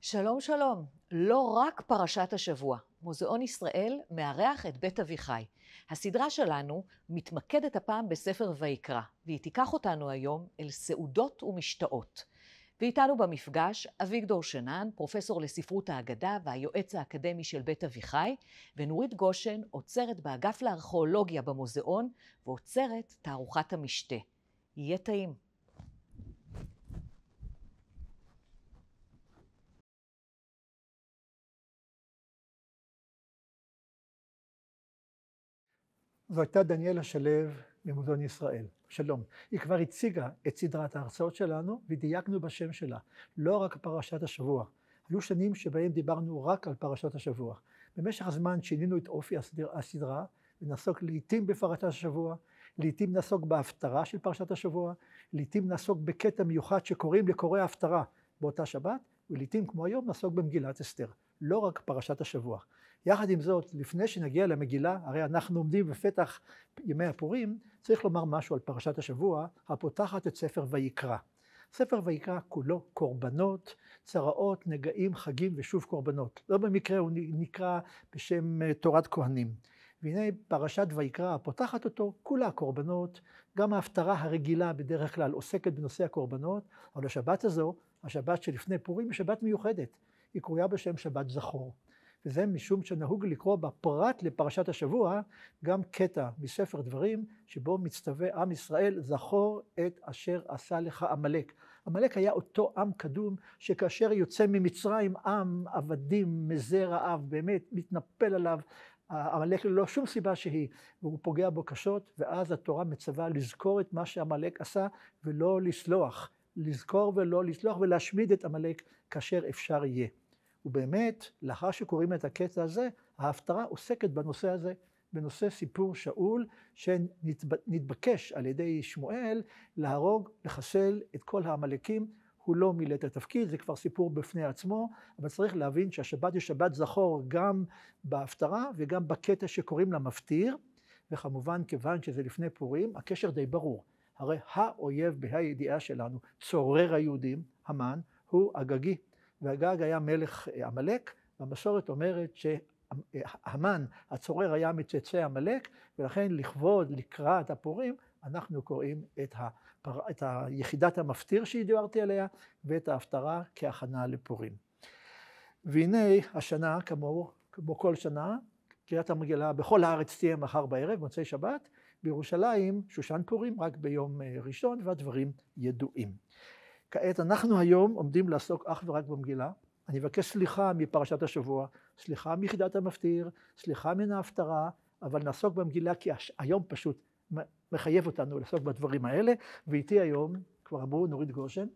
שלום שלום, לא רק פרשת השבוע. מוזיאון ישראל מארח את בית אביחי. הסדרה שלנו מתמקדת הפעם בספר ויקרא, והיא תיקח אותנו היום אל סעודות ומשתאות. ואיתנו במפגש אביגדור שנן, פרופסור לספרות האגדה והיועץ האקדמי של בית אביחי, ונורית גושן, אוצרת באגף לארכיאולוגיה במוזיאון, ואוצרת תערוכת המשתה. יהיה טעים. זו הייתה דניאלה שלו ממוזיאון ישראל. שלום. היא כבר הציגה את סדרת ההרצאות שלנו ודייקנו בשם שלה. לא רק פרשת השבוע. היו שנים שבהם דיברנו רק על פרשת השבוע. במשך הזמן שינינו את אופי הסדרה ונעסוק לעתים בפרשת השבוע, לעתים נעסוק בהפטרה של פרשת השבוע, לעתים נעסוק בקטע מיוחד שקוראים לקורא ההפטרה באותה שבת, ולעתים כמו היום נעסוק במגילת אסתר. לא רק פרשת השבוע. יחד עם זאת, לפני שנגיע למגילה, הרי אנחנו עומדים בפתח ימי הפורים, צריך לומר משהו על פרשת השבוע, הפותחת את ספר ויקרא. ספר ויקרא כולו קורבנות, צרעות, נגעים, חגים ושוב קורבנות. לא במקרה הוא נקרא בשם תורת כהנים. והנה פרשת ויקרא הפותחת אותו, כולה קורבנות, גם ההפטרה הרגילה בדרך כלל עוסקת בנושא הקורבנות, אבל השבת הזו, השבת שלפני פורים, היא שבת מיוחדת. היא קרויה בשם שבת זכור. וזה משום שנהוג לקרוא בפרט לפרשת השבוע גם קטע מספר דברים שבו מצטווה עם ישראל זכור את אשר עשה לך עמלק. עמלק היה אותו עם קדום שכאשר יוצא ממצרים עם עבדים מזה רעב באמת מתנפל עליו עמלק ללא שום סיבה שהיא והוא פוגע בו קשות ואז התורה מצווה לזכור את מה שעמלק עשה ולא לסלוח. לזכור ולא לסלוח ולהשמיד את עמלק כאשר אפשר יהיה. ובאמת, לאחר שקוראים את הקטע הזה, ההפטרה עוסקת בנושא הזה, בנושא סיפור שאול, שנתבקש על ידי שמואל להרוג, לחסל את כל העמלקים. הוא לא מילא את התפקיד, זה כבר סיפור בפני עצמו, אבל צריך להבין שהשבת היא שבת זכור גם בהפטרה וגם בקטע שקוראים לה מפטיר, וכמובן כיוון שזה לפני פורים, הקשר די ברור. הרי האויב בהידיעה שלנו, צורר היהודים, המן, הוא אגגי. ואגג היה מלך עמלק, והמסורת אומרת שהמן, הצורר, היה מצאצאי עמלק, ולכן לכבוד, לקראת הפורים, אנחנו קוראים את יחידת המפטיר שדיברתי עליה, ואת ההפטרה כהכנה לפורים. והנה השנה, כמו כל שנה, קריאת המגילה בכל הארץ תהיה מחר בערב, מוצאי שבת, בירושלים שושן פורים רק ביום ראשון, והדברים ידועים. כעת אנחנו היום עומדים לעסוק אך ורק במגילה. אני אבקש סליחה מפרשת השבוע, סליחה מיחידת המפטיר, סליחה מן ההפטרה, אבל נעסוק במגילה כי היום פשוט מחייב אותנו לעסוק בדברים האלה, ואיתי היום, כבר אמרו נורית גושן,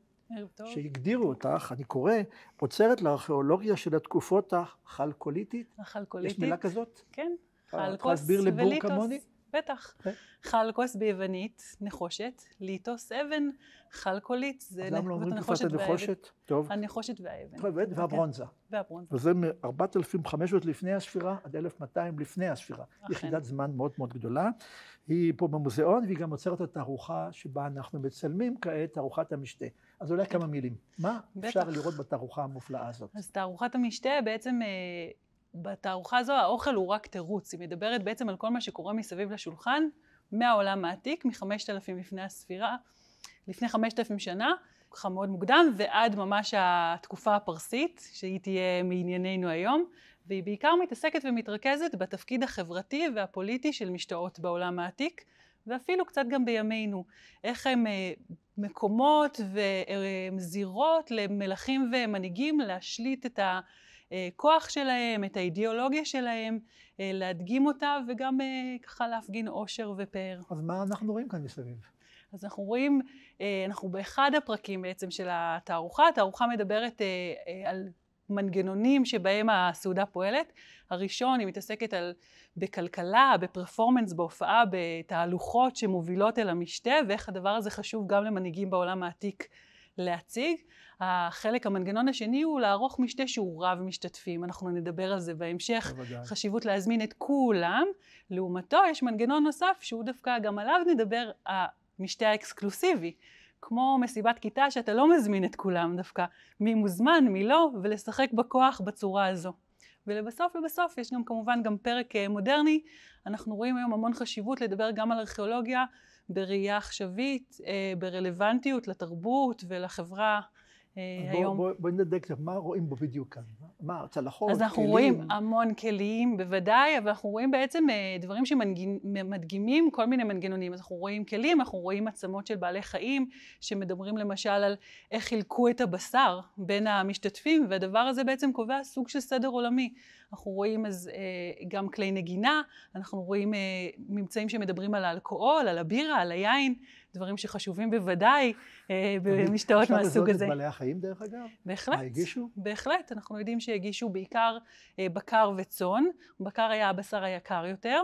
שהגדירו אותך, אני קורא, אוצרת לארכיאולוגיה של התקופות החלקוליתית. החלקוליתית. יש מילה כזאת? כן. חלקוס וליטוס. בטח. חלקוס ביוונית, נחושת, ליטוס אבן, חלקולית, זה הנחושת והאבן. טוב. הנחושת והאבן. והברונזה. והברונזה. וזה מ-4500 לפני הספירה עד 1200 לפני הספירה. יחידת זמן מאוד מאוד גדולה. היא פה במוזיאון והיא גם עוצרת את התערוכה שבה אנחנו מצלמים כעת, תערוכת המשתה. אז אולי כמה מילים. מה אפשר לראות בתערוכה המופלאה הזאת? אז תערוכת המשתה בעצם בתערוכה הזו האוכל הוא רק תירוץ, היא מדברת בעצם על כל מה שקורה מסביב לשולחן, מהעולם העתיק, מ-5000 לפני הספירה, לפני 5000 שנה, ככה מאוד מוקדם, ועד ממש התקופה הפרסית, שהיא תהיה מענייננו היום, והיא בעיקר מתעסקת ומתרכזת בתפקיד החברתי והפוליטי של משתאות בעולם העתיק, ואפילו קצת גם בימינו, איך הם מקומות וזירות למלכים ומנהיגים להשליט את הכוח שלהם, את האידיאולוגיה שלהם, להדגים אותה וגם ככה להפגין עושר ופאר. אז מה אנחנו רואים כאן מסביב? אז אנחנו רואים, אנחנו באחד הפרקים בעצם של התערוכה, התערוכה מדברת על מנגנונים שבהם הסעודה פועלת. הראשון היא מתעסקת בכלכלה, בפרפורמנס, בהופעה, בתהלוכות שמובילות אל המשתה, ואיך הדבר הזה חשוב גם למנהיגים בעולם העתיק להציג. החלק, המנגנון השני הוא לערוך משתה שהוא רב משתתפים. אנחנו נדבר על זה בהמשך. חשיבות להזמין את כולם. לעומתו יש מנגנון נוסף שהוא דווקא גם עליו נדבר, המשתה האקסקלוסיבי. כמו מסיבת כיתה שאתה לא מזמין את כולם דווקא, מי מוזמן, מי לא, ולשחק בכוח בצורה הזו. ולבסוף יש גם כמובן גם פרק מודרני, אנחנו רואים היום המון חשיבות לדבר גם על ארכיאולוגיה בראייה עכשווית, ברלוונטיות לתרבות ולחברה היום. בואי נדק, מה רואים בו בדיוק כאן? מה, צלחות, כלים? אז אנחנו רואים המון כלים בוודאי, אבל אנחנו רואים בעצם דברים שמדגימים כל מיני מנגנונים. אז אנחנו רואים כלים, אנחנו רואים עצמות של בעלי חיים, שמדברים למשל על איך חילקו את הבשר בין המשתתפים, והדבר הזה בעצם קובע סוג של סדר עולמי. אנחנו רואים אז גם כלי נגינה, אנחנו רואים ממצאים שמדברים על האלכוהול, על הבירה, על היין, דברים שחשובים בוודאי במשתאות מהסוג הזה. אפשר לזהות את בעלי החיים דרך אגב? בהחלט. מה הגישו? בהחלט, אנחנו יודעים שהגישו בעיקר בקר וצאן, בקר היה הבשר היקר יותר,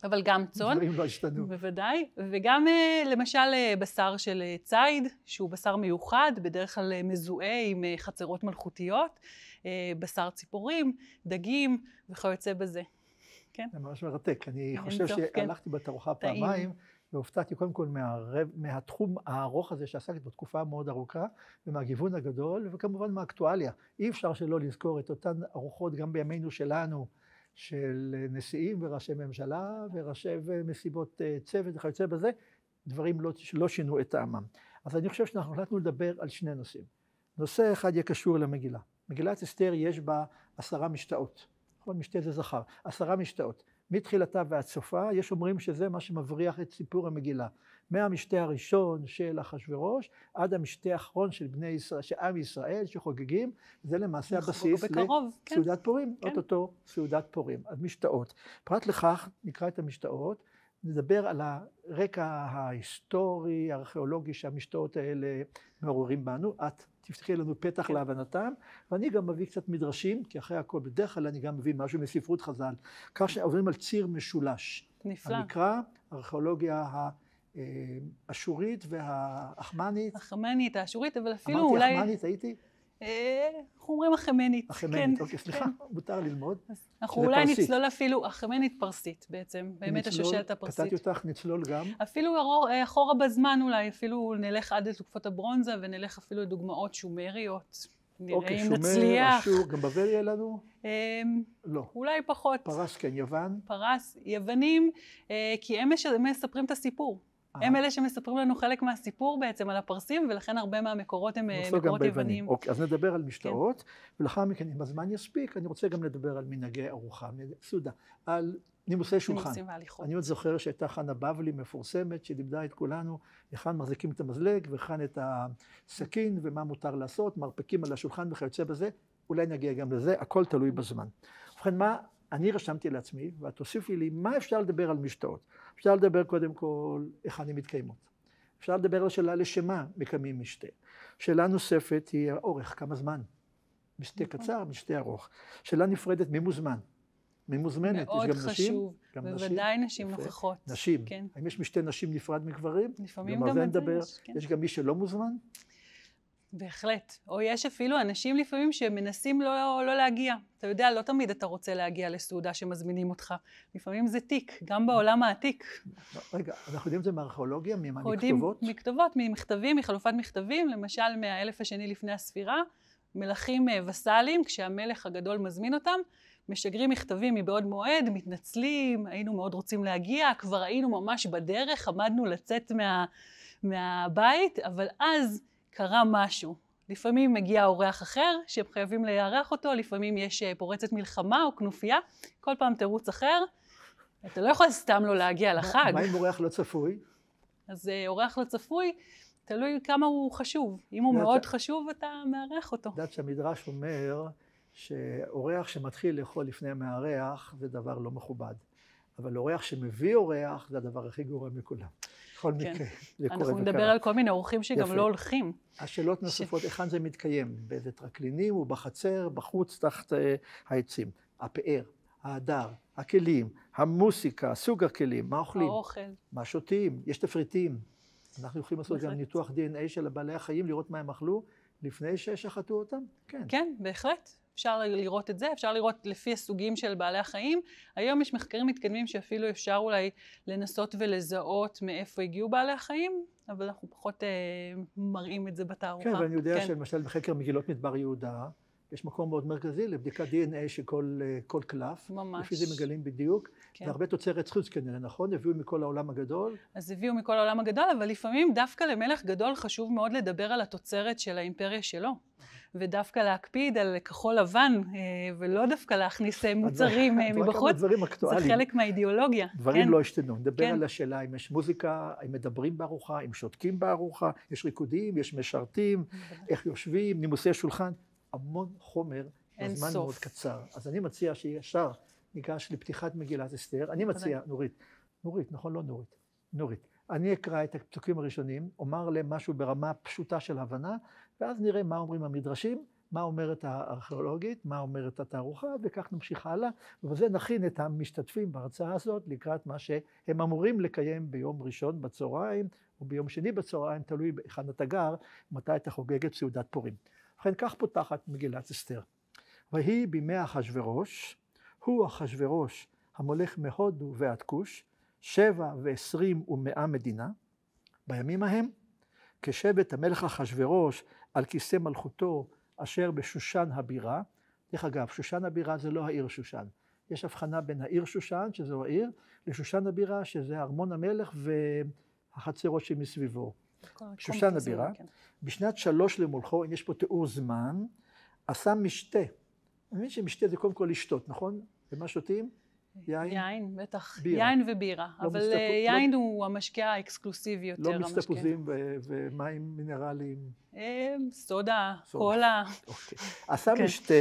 אבל גם צאן. דברים לא השתנו. בוודאי, וגם למשל בשר של ציד, שהוא בשר מיוחד, בדרך כלל מזוהה עם חצרות מלכותיות, בשר ציפורים, דגים וכיוצא בזה. כן? זה ממש מרתק. אני חושב שהלכתי בתערוכה פעמיים, והופתעתי קודם כל מהתחום הארוך הזה שעסקת בתקופה מאוד ארוכה, ומהגיוון הגדול, וכמובן מהאקטואליה. אי אפשר שלא לזכור את אותן ארוחות גם בימינו שלנו, של נשיאים וראשי ממשלה וראשי מסיבות צוות וכיוצא בזה, דברים לא שינו את טעמם. אז אני חושב שאנחנו החלטנו לדבר על שני נושאים. נושא אחד יהיה קשור למגילה. מגילת אסתר יש בה 10 משתאות. נכון, משתה זה זכר. 10 משתאות. מתחילתה ועד סופה, יש אומרים שזה מה שמבריח את סיפור המגילה. מהמשתה הראשון של אחשוורוש, עד המשתה האחרון של בני ישראל, של עם ישראל שחוגגים, זה למעשה הבסיס לסעודת פורים, אוטוטו סעודת פורים. אז משתאות. פרט לכך, נקרא את המשתאות, נדבר על הרקע ההיסטורי, הארכיאולוגי שהמשתאות האלה מעוררים בנו. את תפתחי לנו פתח להבנתם, ואני גם מביא קצת מדרשים, כי אחרי הכל בדרך כלל אני גם מביא משהו מספרות חז"ל, כך שעוברים על ציר משולש. נפלא. המקרא, הארכיאולוגיה האשורית והאחמנית. האחמנית, האשורית, אבל אפילו אמרתי אולי... אמרתי אחמנית, הייתי? אנחנו אומרים אחמנית. אחמנית, אוקיי, סליחה, מותר ללמוד. אנחנו אולי נצלול אפילו, אחמנית פרסית בעצם, באמת השושלת הפרסית. קטעתי אותך, נצלול גם. אפילו אחורה בזמן אולי, אפילו נלך עד לתקופות הברונזה, ונלך אפילו לדוגמאות שומריות. נראה אם נצליח. שומר, אשור, גם בבל יהיה לנו? לא. אולי פחות. פרס כן, יוון? פרס, יוונים, כי הם מספרים את הסיפור. הם אלה שמספרים לנו חלק מהסיפור בעצם על הפרסים, ולכן הרבה מהמקורות הם מקורות יוונים. אוקיי, אז נדבר על משתאות, ולאחר מכן, אם הזמן יספיק, אני רוצה גם לדבר על מנהגי ארוחה, סעודה, על נימוסי שולחן. אני עוד זוכר שהייתה חנה בבלי מפורסמת, שלימדה את כולנו, היכן מחזיקים את המזלג, והיכן את הסכין, ומה מותר לעשות, מרפקים על השולחן וכיוצא בזה, אולי נגיע גם לזה, הכל תלוי בזמן. ובכן, מה אני רשמתי לעצמי, ואת תוסיפי לי, מה אפשר לדבר על משתאות? אפשר לדבר קודם כל, איך הן מתקיימות. אפשר לדבר על שאלה לשמה מקיימים משתה. שאלה נוספת היא האורך, כמה זמן. משתה קצר, משתה ארוך. שאלה נפרדת, מי מוזמן? מי מוזמנת? מאוד יש גם חשוב, נשים? בוודאי נשים נוכחות. נשים. כן. האם יש משתה נשים נפרד מגברים? לפעמים גם את זה יש. כן. יש גם מי שלא מוזמן? בהחלט. או יש אפילו אנשים לפעמים שמנסים לא להגיע. אתה יודע, לא תמיד אתה רוצה להגיע לסעודה שמזמינים אותך. לפעמים זה תיק, גם בעולם העתיק. רגע, אנחנו יודעים את זה מהארכיאולוגיה, מכתובות? מכתובות, ממכתבים, מחלופת מכתבים, למשל מהאלף השני לפני הספירה, מלכים וסלים, כשהמלך הגדול מזמין אותם, משגרים מכתבים מבעוד מועד, מתנצלים, היינו מאוד רוצים להגיע, כבר היינו ממש בדרך, עמדנו לצאת מהבית, אבל אז קרה משהו. לפעמים מגיע אורח אחר שהם חייבים לארח אותו, לפעמים יש פורצת מלחמה או כנופיה, כל פעם תירוץ אחר. אתה לא יכול סתם לא להגיע לחג. מה עם אורח לא צפוי? אז אורח לא צפוי, תלוי כמה הוא חשוב. אם הוא מאוד חשוב, אתה מארח אותו. יודעת שהמדרש אומר שאורח שמתחיל לאכול לפני המארח זה דבר לא מכובד. אבל אורח שמביא אורח זה הדבר הכי גרוע מכולם. בכל מקרה, זה קורה וקרה. אנחנו נדבר על כל מיני אורחים שגם לא הולכים. השאלות נוספות, היכן זה מתקיים? באיזה טרקלינים או בחצר, בחוץ, תחת העצים. הפאר, ההדר, הכלים, המוסיקה, סוג הכלים, מה אוכלים? האוכל. מה שותים? יש תפריטים. אנחנו יכולים לעשות גם ניתוח DNA של בעלי החיים, לראות מה הם אכלו לפני ששחטו אותם? כן. כן, בהחלט. אפשר לראות את זה, אפשר לראות לפי הסוגים של בעלי החיים. היום יש מחקרים מתקדמים שאפילו אפשר אולי לנסות ולזהות מאיפה הגיעו בעלי החיים. אבל אנחנו פחות מראים את זה בתערוכה. כן, ואני יודע שלמשל בחקר מגילות מדבר יהודה, יש מקום מאוד מרכזי לבדיקת DNA של כל קלף. ממש. לפי זה מגלים בדיוק. כן. והרבה תוצרת חוץ כנראה, נכון? הביאו מכל העולם הגדול. אז הביאו מכל העולם הגדול, אבל לפעמים דווקא למלך גדול חשוב מאוד לדבר על התוצרת של האימפריה שלו. ודווקא להקפיד על כחול לבן, ולא דווקא להכניס מוצרים מבחוץ. זה חלק מהאידיאולוגיה. דברים לא השתנו. נדבר על השאלה אם יש מוזיקה, אם מדברים בארוחה, אם שותקים בארוחה, יש ריקודים, יש משרתים, איך יושבים, נימוסי שולחן. המון חומר בזמן מאוד קצר. אז אני מציע שישר ניגש לפתיחת מגילת אסתר. אני מציע, נורית, נכון? לא נורית. אני אקרא את הפסוקים הראשונים, אומר להם משהו ברמה פשוטה של הבנה, ואז נראה מה אומרים המדרשים, מה אומרת הארכיאולוגית, מה אומרת התערוכה, וכך נמשיך הלאה. ובזה נכין את המשתתפים בהרצאה הזאת לקראת מה שהם אמורים לקיים ביום ראשון בצהריים, או ביום שני בצהריים, תלוי היכן אתה גר, מתי אתה חוגג את סעודת פורים. ובכן, כך פותחת מגילת אסתר. ויהי בימי אחשוורוש, הוא אחשוורוש המולך מהודו ועד כוש, 27 מדינה. בימים ההם, כשבט המלך אחשוורוש על כיסא מלכותו אשר בשושן הבירה. דרך אגב, שושן הבירה זה לא העיר שושן. יש הבחנה בין העיר שושן, שזו העיר, לשושן הבירה, שזה ארמון המלך והחצרות שמסביבו. שושן הבירה. בשנת 3 למולכו, אם יש פה תיאור זמן, עשה משתה. אני מבין שמשתה זה קודם כל לשתות, נכון? ומה שותים? יין? יין, בטח. יין ובירה. אבל יין הוא המשקה האקסקלוסיבי יותר. לא מסתפוזים ומים מינרליים? סודה, קולה. עשה משתה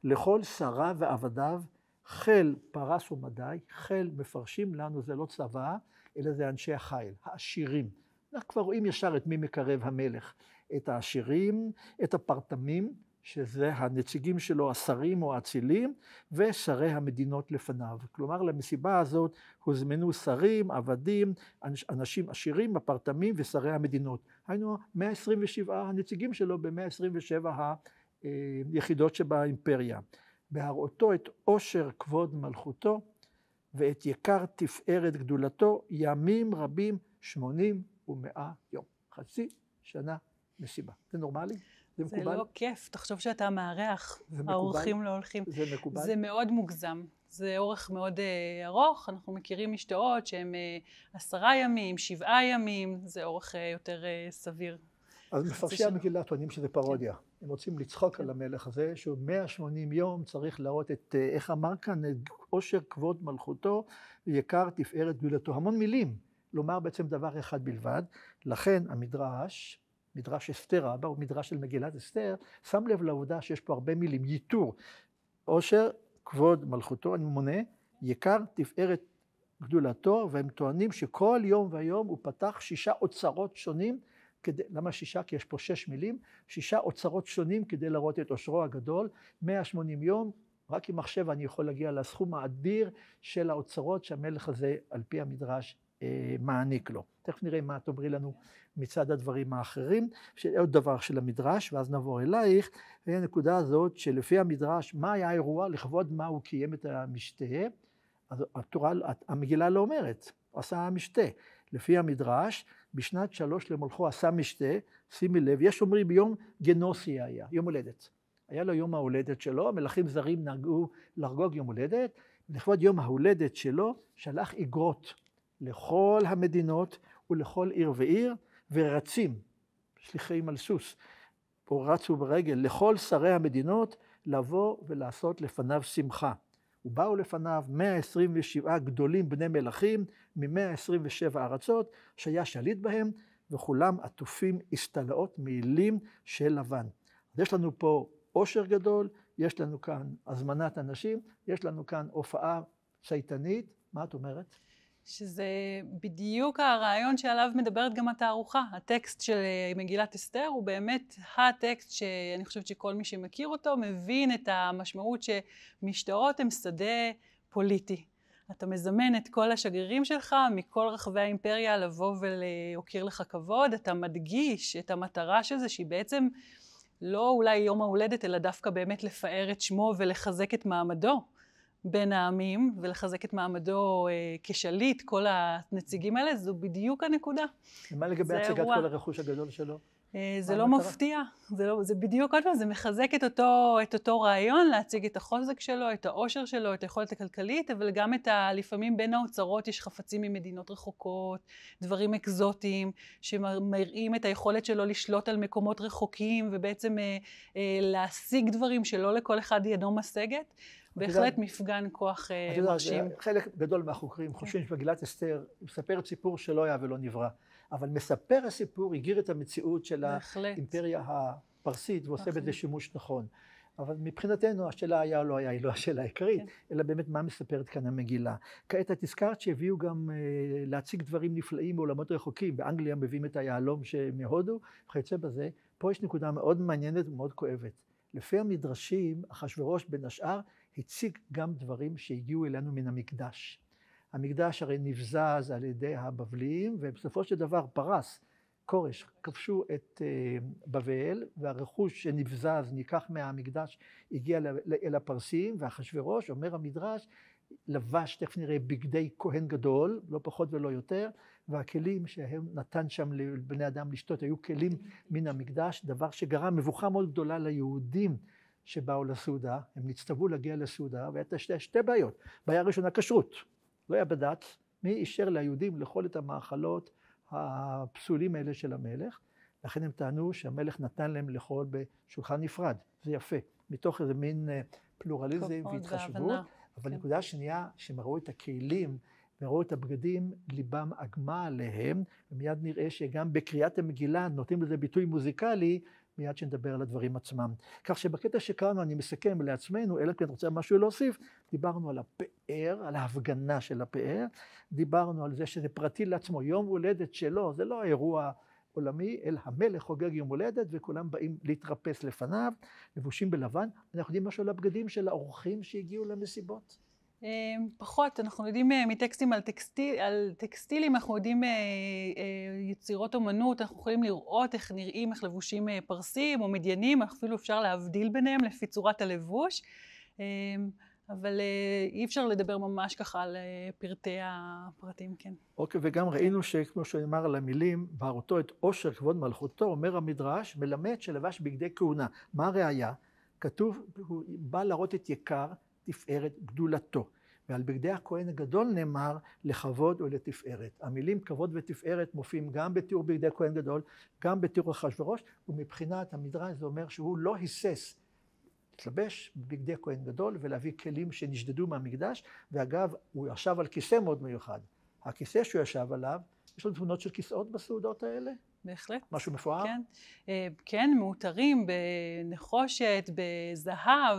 לכל שרה ועבדיו, חיל פרס ומדי. חיל מפרשים לנו, זה לא צבא, אלא זה אנשי החיל, העשירים. אנחנו כבר רואים ישר את מי מקרב המלך. את העשירים, את הפרטמים, שזה הנציגים שלו, השרים או האצילים, ושרי המדינות לפניו. כלומר, למסיבה הזאת הוזמנו שרים, עבדים, אנשים עשירים, הפרטמים ושרי המדינות. היינו 127 הנציגים שלו ב-127 היחידות שבאימפריה. בהראותו את עושר כבוד מלכותו, ואת יקר תפארת גדולתו, ימים רבים 80 ו100 יום. חצי שנה מסיבה. זה נורמלי? זה מקובל? זה לא כיף, תחשוב שאתה מארח, האורחים לא הולכים. זה מקובל? זה מאוד מוגזם. זה אורך מאוד ארוך, אנחנו מכירים משתאות שהם 10 ימים, 7 ימים, זה אורך יותר סביר. אז מפרשי המגילה טוענים שזה פרודיה. הם רוצים לצחוק על המלך הזה, שהוא 180 יום צריך להראות את, איך אמר כאן, את עושר כבוד מלכותו, ויקר תפארת גדולתו. המון מילים, לומר בעצם דבר אחד בלבד. לכן המדרש, מדרש אסתר רבה, הוא מדרש של מגילת אסתר, שם לב לעובדה שיש פה הרבה מילים, ייתור, עושר כבוד מלכותו, אני מונה, יקר תפארת גדולתו, והם טוענים שכל יום ויום הוא פתח 6 אוצרות שונים, למה 6? כי יש פה 6 מילים, 6 אוצרות שונים כדי להראות את עושרו הגדול, 180 יום, רק עם מחשב אני יכול להגיע לסכום האדיר של האוצרות שהמלך הזה על פי המדרש מעניק לו. תכף נראה מה תאמרי לנו מצד הדברים האחרים, עוד דבר של המדרש, ואז נעבור אלייך, והנקודה הזאת שלפי המדרש, מה היה האירוע, לכבוד מה הוא קיים את המשתה, אז המגילה לא אומרת, הוא עשה המשתה. לפי המדרש, בשנת 3 למולכו עשה משתה, שימי לב, יש אומרים ביום גנוסי היה, יום הולדת. היה לו יום ההולדת שלו, מלכים זרים נהגו לחגוג יום הולדת, ולכבוד יום ההולדת שלו, שלח איגרות לכל המדינות ולכל עיר ועיר, ורצים, שליחים על סוס, או רצו ברגל, לכל שרי המדינות, לבוא ולעשות לפניו שמחה. ובאו לפניו 127 גדולים בני מלכים, מ-127 ארצות, שהיה שליט בהם, וכולם עטופים הסתלאות מעילים של לבן. אז יש לנו פה עושר גדול, יש לנו כאן הזמנת אנשים, יש לנו כאן הופעה צייתנית. מה את אומרת? שזה בדיוק הרעיון שעליו מדברת גם התערוכה. הטקסט של מגילת אסתר הוא באמת הטקסט שאני חושבת שכל מי שמכיר אותו מבין את המשמעות שמשטרות הם שדה פוליטי. אתה מזמן את כל השגרירים שלך מכל רחבי האימפריה לבוא ולהוקיר לך כבוד, אתה מדגיש את המטרה של זה שהיא בעצם לא אולי יום ההולדת אלא דווקא באמת לפאר את שמו ולחזק את מעמדו. בין העמים ולחזק את מעמדו כשליט, כל הנציגים האלה, זו בדיוק הנקודה. ומה לגבי הצגת כל הרכוש הגדול שלו? זה לא מפתיע, זה בדיוק עוד פעם, זה מחזק את אותו רעיון, להציג את החוזק שלו, את העושר שלו, את היכולת הכלכלית, אבל גם לפעמים בין האוצרות יש חפצים ממדינות רחוקות, דברים אקזוטיים, שמראים את היכולת שלו לשלוט על מקומות רחוקים, ובעצם להשיג דברים שלא לכל אחד ידו משגת. בהחלט מפגן כוח מרשים. חלק גדול מהחוקרים חושבים שמגילת אסתר מספרת סיפור שלא היה ולא נברא. אבל מספר הסיפור הגיר את המציאות של האימפריה הפרסית ועושה בזה שימוש נכון. אבל מבחינתנו השאלה היה או לא היה, היא לא השאלה העיקרית, אלא באמת מה מספרת כאן המגילה. כעת את הזכרת שהביאו גם להציג דברים נפלאים מעולמות רחוקים. באנגליה מביאים את היהלום מהודו, וכיוצא בזה. פה יש נקודה מאוד מעניינת ומאוד כואבת. לפי המדרשים, אחשוורוש בין השאר הציג גם דברים שהגיעו אלינו מן המקדש. המקדש הרי נבזז על ידי הבבלים, ובסופו של דבר פרס, כורש, כבשו את בבל, והרכוש שנבזז, ניקח מהמקדש, הגיע אל הפרסים, ואחשוורוש, אומר המדרש, לבש, תכף נראה, בגדי כהן גדול, לא פחות ולא יותר, והכלים שהם נתן שם לבני אדם לשתות, היו כלים מן המקדש, דבר שגרם מבוכה מאוד גדולה ליהודים שבאו לסעודה, הם נצטוו להגיע לסעודה, והייתה שתי בעיות. בעיה ראשונה, כשרות. לא היה בדת, מי אישר ליהודים לאכול את המאכלות הפסולים האלה של המלך, לכן הם טענו שהמלך נתן להם לאכול בשולחן נפרד, זה יפה, מתוך איזה מין פלורליזם והתחשבות, אבל נקודה שנייה, שהם ראו את הכלים וראו את הבגדים, ליבם אגמה עליהם, ומיד נראה שגם בקריאת המגילה נותנים לזה ביטוי מוזיקלי, מיד שנדבר על הדברים עצמם. כך שבקטע שקראנו, אני מסכם לעצמנו, אלא כי אני רוצה משהו להוסיף, דיברנו על הפאר, על ההפגנה של הפאר, דיברנו על זה שזה פרטי לעצמו, יום הולדת שלו, זה לא אירוע עולמי, אלא המלך חוגג יום הולדת, וכולם באים להתרפס לפניו, לבושים בלבן. אנחנו יודעים משהו על הבגדים של האורחים שהגיעו למסיבות? פחות, אנחנו יודעים מטקסטים על טקסטילים, אנחנו יודעים יצירות אומנות, אנחנו יכולים לראות איך נראים, איך לבושים פרסים או מדיינים, אפילו אפשר להבדיל ביניהם לפי צורת הלבוש, אבל אי אפשר לדבר ממש ככה על פרטי הפרטים, כן. אוקיי, וגם ראינו שכמו שנאמר על המילים, בהראותו את עושר כבוד מלכותו, אומר המדרש, מלמד שלבש בגדי כהונה. מה הראיה? כתוב, הוא בא להראות את יקר, תפארת גדולתו. ועל בגדי הכהן הגדול נאמר לכבוד ולתפארת. המילים כבוד ותפארת מופיעים גם בתיאור בגדי הכהן גדול, גם בתיאור אחשוורוש, ומבחינת המדרש זה אומר שהוא לא היסס להתלבש בבגדי הכהן גדול ולהביא כלים שנשדדו מהמקדש, ואגב, הוא ישב על כיסא מאוד מיוחד. הכיסא שהוא ישב עליו, יש לו תמונות של כיסאות בסעודות האלה? בהחלט. משהו מפואר? כן, כן, מאותרים בנחושת, בזהב,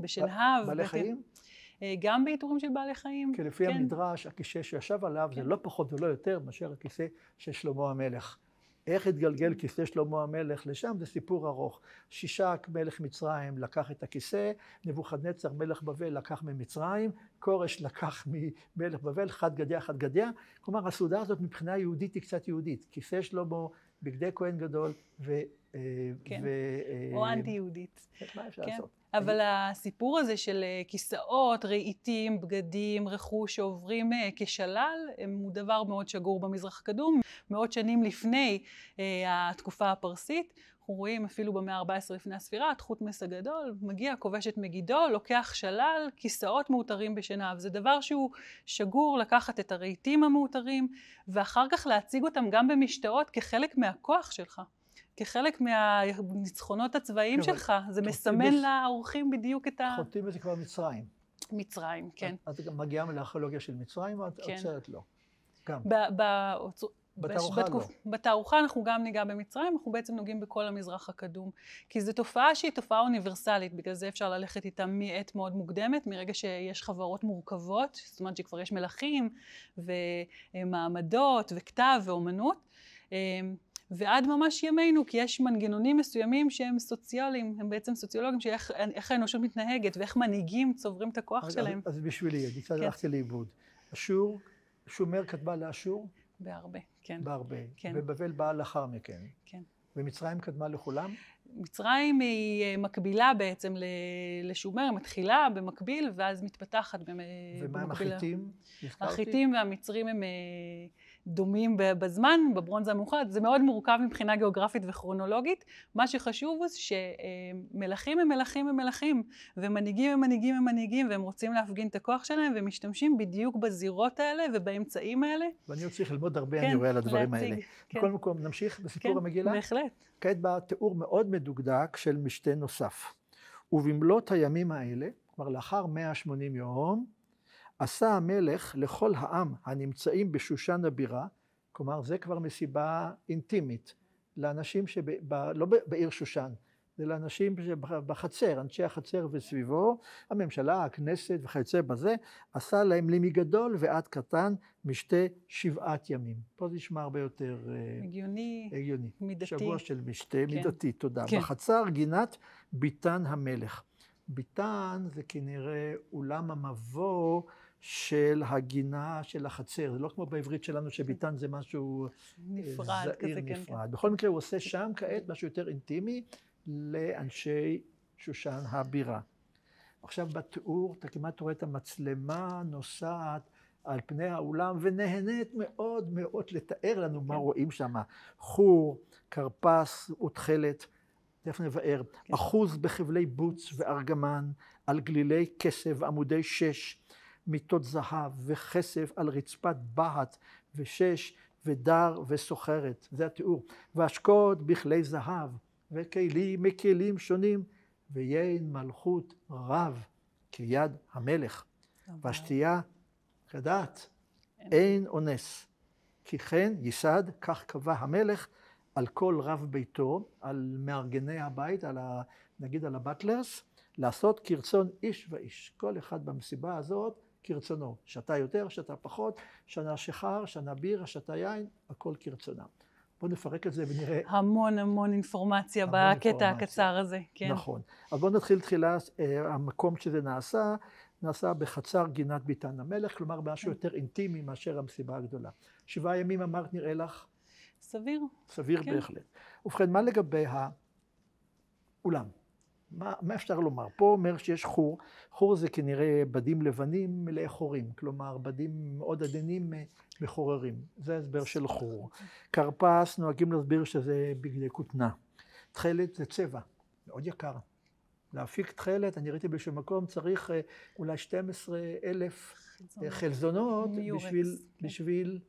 בשנהב. בעלי חיים? גם בעיטורים של בעלי חיים. כי לפי המדרש, הכיסא שישב עליו זה לא פחות ולא יותר מאשר הכיסא של שלמה המלך. איך התגלגל כיסא שלמה המלך לשם? זה סיפור ארוך. שישק מלך מצרים לקח את הכיסא, נבוכדנצר מלך בבל לקח ממצרים, כורש לקח ממלך בבל, חד גדיה. כלומר, הסעודה הזאת מבחינה יהודית היא קצת יהודית. כיסא שלמה, בגדי כהן גדול או אנטי יהודית. מה אפשר לעשות? אבל הסיפור הזה של כיסאות, רהיטים, בגדים, רכוש שעוברים כשלל, הוא דבר מאוד שגור במזרח הקדום. מאות שנים לפני התקופה הפרסית, אנחנו רואים אפילו במאה ה-14 לפני הספירה, תחותמס הגדול, מגיע, כובש את מגידו, לוקח שלל, כיסאות מאותרים בשנהב. זה דבר שהוא שגור לקחת את הרהיטים המאותרים, ואחר כך להציג אותם גם במשתאות כחלק מהכוח שלך. כחלק מהניצחונות הצבאיים שלך, זה מסמן לאורחים בדיוק את ה... חוטאים בזה כבר מצרים. מצרים, כן. את גם מגיעה לארכיאולוגיה של מצרים, או את עוצרת לא? גם. בתערוכה לא. בתערוכה אנחנו גם ניגע במצרים, אנחנו בעצם נוגעים בכל המזרח הקדום. כי זו תופעה שהיא תופעה אוניברסלית, בגלל זה אפשר ללכת איתה מעת מאוד מוקדמת, מרגע שיש חברות מורכבות, זאת אומרת שכבר יש מלכים ומעמדות וכתב ואומנות. ועד ממש ימינו, כי יש מנגנונים מסוימים שהם סוציאליים, הם בעצם סוציולוגים, איך האנושות מתנהגת ואיך מנהיגים צוברים את הכוח שלהם. אז בשבילי, אני קצת הלכתי לאיבוד. אשור, שומר קדמה לאשור? בהרבה, כן. בהרבה. ובבל באה לאחר מכן. כן. ומצרים קדמה לכולם? מצרים היא מקבילה בעצם לשומר, היא מתחילה במקביל ואז מתפתחת במקבילה. ומה עם החיטים? החיטים והמצרים הם דומים בזמן, בברונזה המאוחרת. זה מאוד מורכב מבחינה גיאוגרפית וכרונולוגית. מה שחשוב הוא שמלכים הם מלכים הם מלכים, ומנהיגים הם מנהיגים הם מנהיגים, והם רוצים להפגין את הכוח שלהם, ומשתמשים בדיוק בזירות האלה ובאמצעים האלה. ואני עוד צריך ללמוד הרבה, אני רואה על הדברים האלה. בכל מקום, נמשיך בסיפור המגילה? כן, בהחלט. כעת בא תיאור מאוד מדוקדק של משתה נוסף. ובמלאת הימים האלה, כבר לאחר 180 יום, עשה המלך לכל העם הנמצאים בשושן הבירה, כלומר זה כבר מסיבה אינטימית, לאנשים לא בעיר שושן, זה לאנשים שבחצר, אנשי החצר וסביבו, הממשלה, הכנסת וכיוצא בזה, עשה להם מגדול ועד קטן משתה 7 ימים. פה זה נשמע הרבה יותר הגיוני, מידתי. שבוע של משתה מידתי, תודה. כן. בחצר גינת ביתן המלך. ביתן זה כנראה אולם המבוא של הגינה של החצר, זה לא כמו בעברית שלנו שביתן זה משהו נפרד, זעיר כזה, נפרד. כן. בכל מקרה הוא עושה שם כעת משהו יותר אינטימי לאנשי שושן הבירה. עכשיו בתיאור אתה כמעט רואה את המצלמה נוסעת על פני האולם ונהנית מאוד מאוד לתאר לנו מה רואים שם. חור, כרפס ותכלת, תכף נבאר, אחוז בחבלי בוץ וארגמן, על גלילי כסף ועמודי 6, מיטות זהב וכסף על רצפת בהת ושש ודר וסוחרת, זה התיאור. והשקות בכלי זהב וכלים מכלים שונים, ויין מלכות רב כיד המלך. והשתייה כדעת אין אונס, כי כן ייסד, כך קבע המלך, על כל רב ביתו, על מארגני הבית, נגיד על הבטלרס, לעשות כרצון איש ואיש. כל אחד במסיבה הזאת כרצונו. שתה יותר, שתה פחות, שנה שחר, שנה ביר, שתה יין, הכל כרצונם. בואו נפרק את זה ונראה. המון אינפורמציה בקטע הקצר הזה. כן. נכון. אז בואו נתחיל תחילה, המקום שזה נעשה בחצר גינת ביתן המלך, כלומר משהו יותר אינטימי מאשר המסיבה הגדולה. 7 ימים אמרת נראה לך? סביר. סביר כן. בהחלט. ובכן, מה לגבי האולם? מה אפשר לומר? פה אומר שיש חור. חור זה כנראה בדים לבנים מלאי חורים, כלומר בדים מאוד עדינים מחוררים. זה הסבר של חור. כרפס נוהגים להסביר שזה בגדי כותנה. תכלת זה צבע, מאוד יקר. להפיק תכלת, אני ראיתי באיזשהו מקום, צריך אולי 12,000 חלזונות בשביל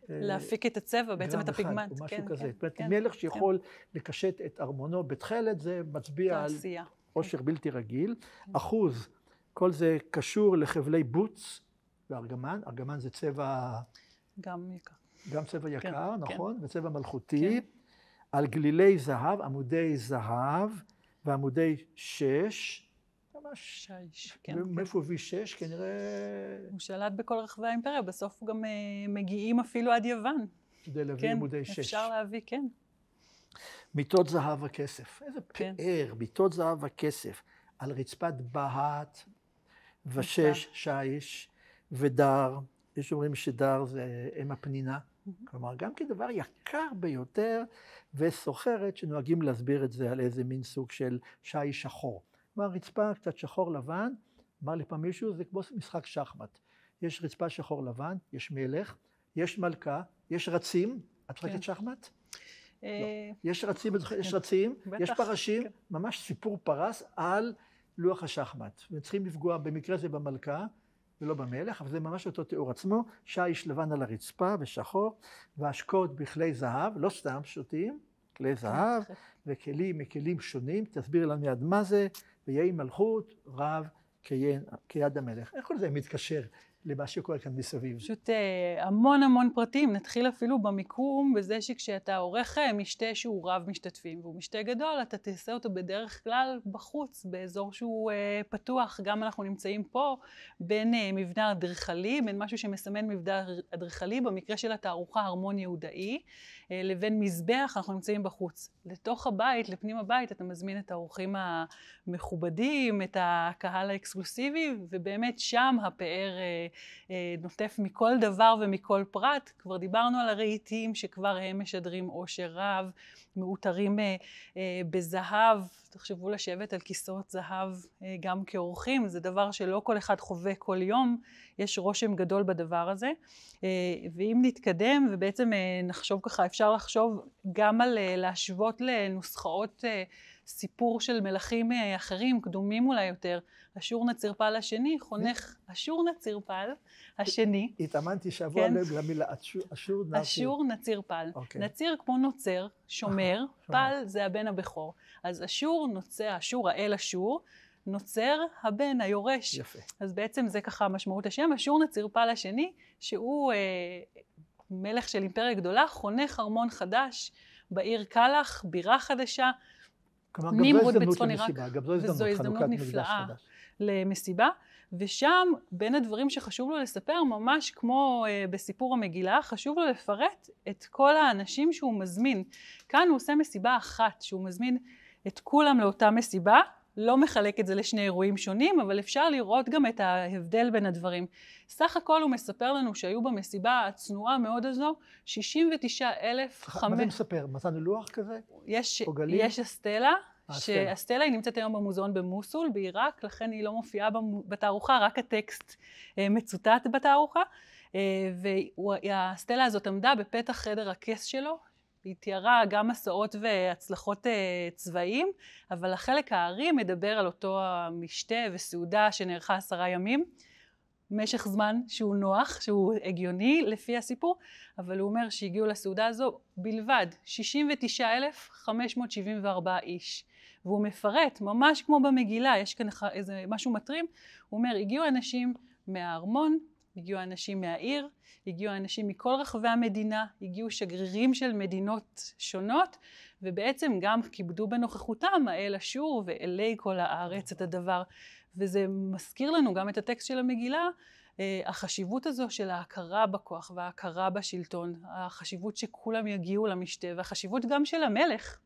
להפיק את הצבע, בעצם את הפיגמנט. או משהו כזה. זאת אומרת, מלך שיכול לקשט את ארמונו בתכלת, זה מצביע על עושר בלתי רגיל. אחוז, כל זה קשור לחבלי בוץ וארגמן. ארגמן זה צבע... גם יקר. גם צבע יקר, נכון? וצבע מלכותי. על גלילי זהב, עמודי זהב ועמודי 6. שיש, מאיפה הביא 6? כנראה... הוא שלט בכל רחבי האימפריה, בסוף גם מגיעים אפילו עד יוון. כדי להביא עמודי 6. אפשר להביא, כן. מיטות זהב וכסף. איזה פאר, מיטות זהב וכסף. על רצפת בהת ושש, שיש ודר. יש אומרים שדר זה אם הפנינה. כלומר, גם כדבר יקר ביותר, וסוחרת שנוהגים להסביר את זה על איזה מין סוג של שיש שחור. כלומר, רצפה קצת שחור לבן, אמר לי פעם מישהו, זה כמו משחק שחמט. יש רצפה שחור לבן, יש מלך, יש מלכה, יש רצים, את חושבת שחמט? לא. יש רצים, יש פרשים, ממש סיפור פרס על לוח השחמט. וצריכים לפגוע במקרה זה במלכה, ולא במלך, אבל זה ממש אותו תיאור עצמו, שיש לבן על הרצפה ושחור, והשקות בכלי זהב, לא סתם שותים, כלי זהב, וכלים מכלים שונים, תסביר לנו מיד מה זה, ויהי מלכות רב כיד המלך. איך כל זה מתקשר למה שקורה כאן מסביב? פשוט המון פרטים, נתחיל אפילו במיקום, בזה שכשאתה עורך משתה שהוא רב משתתפים, והוא משתה גדול, אתה תעשה אותו בדרך כלל בחוץ, באזור שהוא פתוח. גם אנחנו נמצאים פה בין מבנה אדריכלי, בין משהו שמסמן מבנה אדריכלי, במקרה של התערוכה ארמון יהודאי, לבין מזבח, אנחנו נמצאים בחוץ. לתוך הבית, לפנים הבית, אתה מזמין את האורחים המכובדים, את הקהל האקסקלוסיבי, ובאמת שם הפאר ונוטף מכל דבר ומכל פרט. כבר דיברנו על הרהיטים שכבר הם משדרים עושר רב, מאותרים בזהב. תחשבו לשבת על כיסאות זהב גם כאורחים, זה דבר שלא כל אחד חווה כל יום, יש רושם גדול בדבר הזה. ואם נתקדם ובעצם נחשוב ככה, אפשר לחשוב גם על להשוות לנוסחאות סיפור של מלכים אחרים, קדומים אולי יותר. אשור נצירפל השני, חונך אשור נצירפל השני. התאמנתי שבוע למילה אשור נציר. אשור נצירפל. נציר כמו נוצר, שומר, פל זה הבן הבכור. אז אשור נוצר, אשור האל אשור, נוצר הבן היורש. יפה. אז בעצם זה ככה משמעות השם, אשור נצירפל השני, שהוא מלך של אימפריה גדולה, חונך ארמון חדש בעיר קלח, בירה חדשה. כלומר, גם זו הזדמנות למסיבה, גם זו הזדמנות נפלאה למסיבה, ושם בין הדברים שחשוב לו לספר, ממש כמו בסיפור המגילה, חשוב לו לפרט את כל האנשים שהוא מזמין. כאן הוא עושה מסיבה אחת, שהוא מזמין את כולם לאותה מסיבה, לא מחלק את זה לשני אירועים שונים, אבל אפשר לראות גם את ההבדל בין הדברים. סך הכל הוא מספר לנו שהיו במסיבה הצנועה מאוד הזו, 69,000... מה זה מספר? מצאנו לוח כזה? יש אסטלה, שהסטלה היא נמצאת היום במוזיאון במוסול, בעיראק, לכן היא לא מופיעה בתערוכה, רק הטקסט מצוטט בתערוכה, והסטלה הזאת עמדה בפתח חדר הכס שלו, היא תיארה גם מסעות והצלחות צבאיים, אבל החלק הארי מדבר על אותו המשתה וסעודה שנערכה 10 ימים, משך זמן שהוא נוח, שהוא הגיוני לפי הסיפור, אבל הוא אומר שהגיעו לסעודה הזו בלבד 69,574 איש. והוא מפרט, ממש כמו במגילה, יש כאן איזה משהו מטרים, הוא אומר, הגיעו אנשים מהארמון, הגיעו אנשים מהעיר, הגיעו אנשים מכל רחבי המדינה, הגיעו שגרירים של מדינות שונות, ובעצם גם כיבדו בנוכחותם האל אשור ואלי כל הארץ את הדבר. וזה מזכיר לנו גם את הטקסט של המגילה, החשיבות הזו של ההכרה בכוח וההכרה בשלטון, החשיבות שכולם יגיעו למשתה, והחשיבות גם של המלך,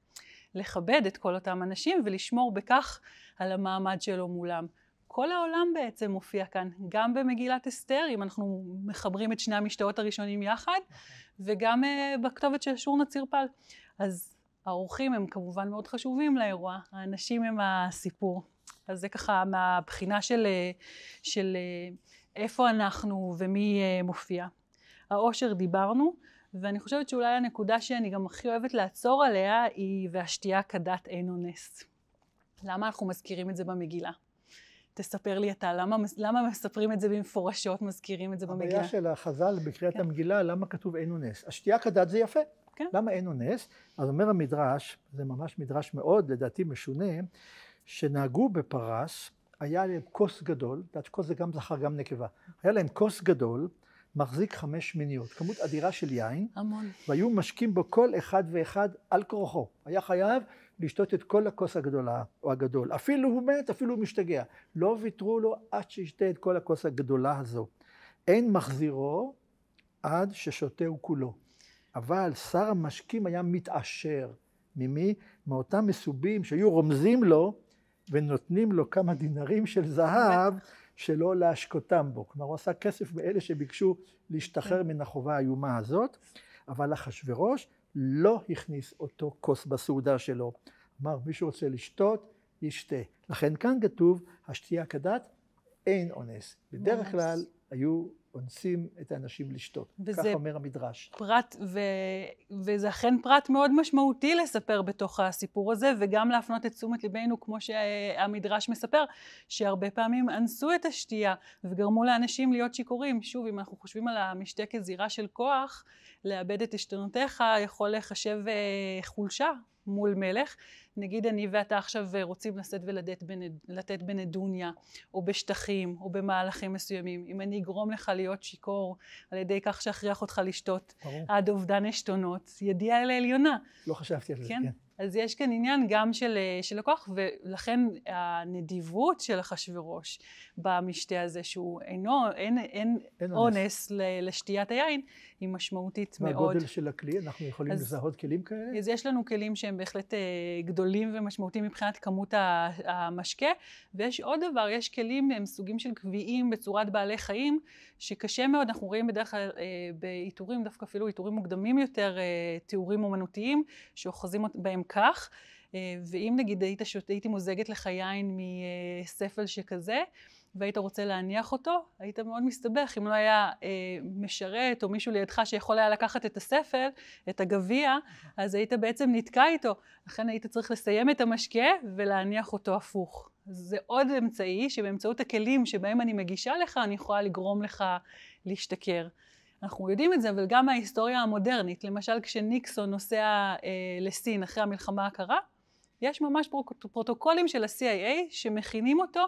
לכבד את כל אותם אנשים ולשמור בכך על המעמד שלו מולם. כל העולם בעצם מופיע כאן, גם במגילת אסתר, אם אנחנו מחברים את שני המשתאות הראשונים יחד, וגם בכתובת של אשור נצירפל. אז האורחים הם כמובן מאוד חשובים לאירוע, האנשים הם הסיפור. אז זה ככה מהבחינה של איפה אנחנו ומי מופיע. העושר דיברנו, ואני חושבת שאולי הנקודה שאני גם הכי אוהבת לעצור עליה היא והשתייה כדת אין אונס. למה אנחנו מזכירים את זה במגילה? תספר לי אתה, למה מספרים את זה במפורשות, מזכירים את זה במגילה? הבעיה של החז"ל בקריאת המגילה, למה כתוב אין אונס? השתייה כדת זה יפה. למה אין אונס? אז אומר המדרש, זה ממש מדרש מאוד, לדעתי משונה, שנהגו בפרס, היה להם כוס גדול, דעת כוס זה גם זכר גם נקבה, היה להם כוס גדול, מחזיק 5 מיניות, כמות אדירה של יין, המון. והיו משקים בו כל אחד ואחד על כורחו, היה חייב לשתות את כל הכוס הגדולה או הגדול, אפילו הוא מת, אפילו הוא משתגע, לא ויתרו לו עד שישתה את כל הכוס הגדולה הזו, אין מחזירו עד ששותהו כולו, אבל שר המשקים היה מתעשר, ממי? מאותם מסובים שהיו רומזים לו ונותנים לו כמה דינרים של זהב שלא להשקותם בו. כלומר, הוא עשה כסף באלה שביקשו להשתחרר מן החובה האיומה הזאת, אבל אחשוורוש לא הכניס אותו כוס בסעודה שלו. אמר, מי שרוצה לשתות, ישתה. לכן כאן כתוב, השתייה כדת אין אונס. בדרך כלל היו אונסים את האנשים לשתות. כך אומר המדרש. וזה אכן פרט מאוד משמעותי לספר בתוך הסיפור הזה, וגם להפנות את תשומת ליבנו, כמו שהמדרש מספר, שהרבה פעמים אנסו את השתייה, וגרמו לאנשים להיות שיכורים. שוב, אם אנחנו חושבים על המשתה כזירה של כוח, לאבד את עשתונותיך יכול לחשב חולשה מול מלך. נגיד אני ואתה עכשיו רוצים לשאת ולתת בנדוניה, או בשטחים, או במהלכים מסוימים. אם אני אגרום לך להיות שיכור, על ידי כך שאכריח אותך לשתות, עד אובדן עשתונות, ידיעה אל העליונה. לא חשבתי על זה, כן. אז יש כאן עניין גם של הכוח, ולכן הנדיבות של אחשוורוש במשתה הזה, שהוא אין אונס לשתיית היין, היא משמעותית מאוד. והגודל של הכלי, אנחנו יכולים לזהות כלים כאלה? אז יש לנו כלים שהם בהחלט גדולים ומשמעותיים מבחינת כמות המשקה, ויש עוד דבר, יש כלים, הם סוגים של גביעים בצורת בעלי חיים, שקשה מאוד, אנחנו רואים בדרך כלל באיתורים, דווקא אפילו איתורים מוקדמים יותר, תיאורים אומנותיים, שאוחזים בהם כך, ואם נגיד הייתי מוזגת לך יין מספל שכזה, והיית רוצה להניח אותו, היית מאוד מסתבך אם לא היה משרת או מישהו לידך שיכול היה לקחת את הספל, את הגביע, אז היית בעצם נתקע איתו. לכן היית צריך לסיים את המשקה ולהניח אותו הפוך. זה עוד אמצעי שבאמצעות הכלים שבהם אני מגישה לך, אני יכולה לגרום לך להשתכר. אנחנו יודעים את זה, אבל גם מההיסטוריה המודרנית, למשל כשניקסון נוסע לסין אחרי המלחמה הקרה, יש ממש פרוטוקולים של ה-CIA שמכינים אותו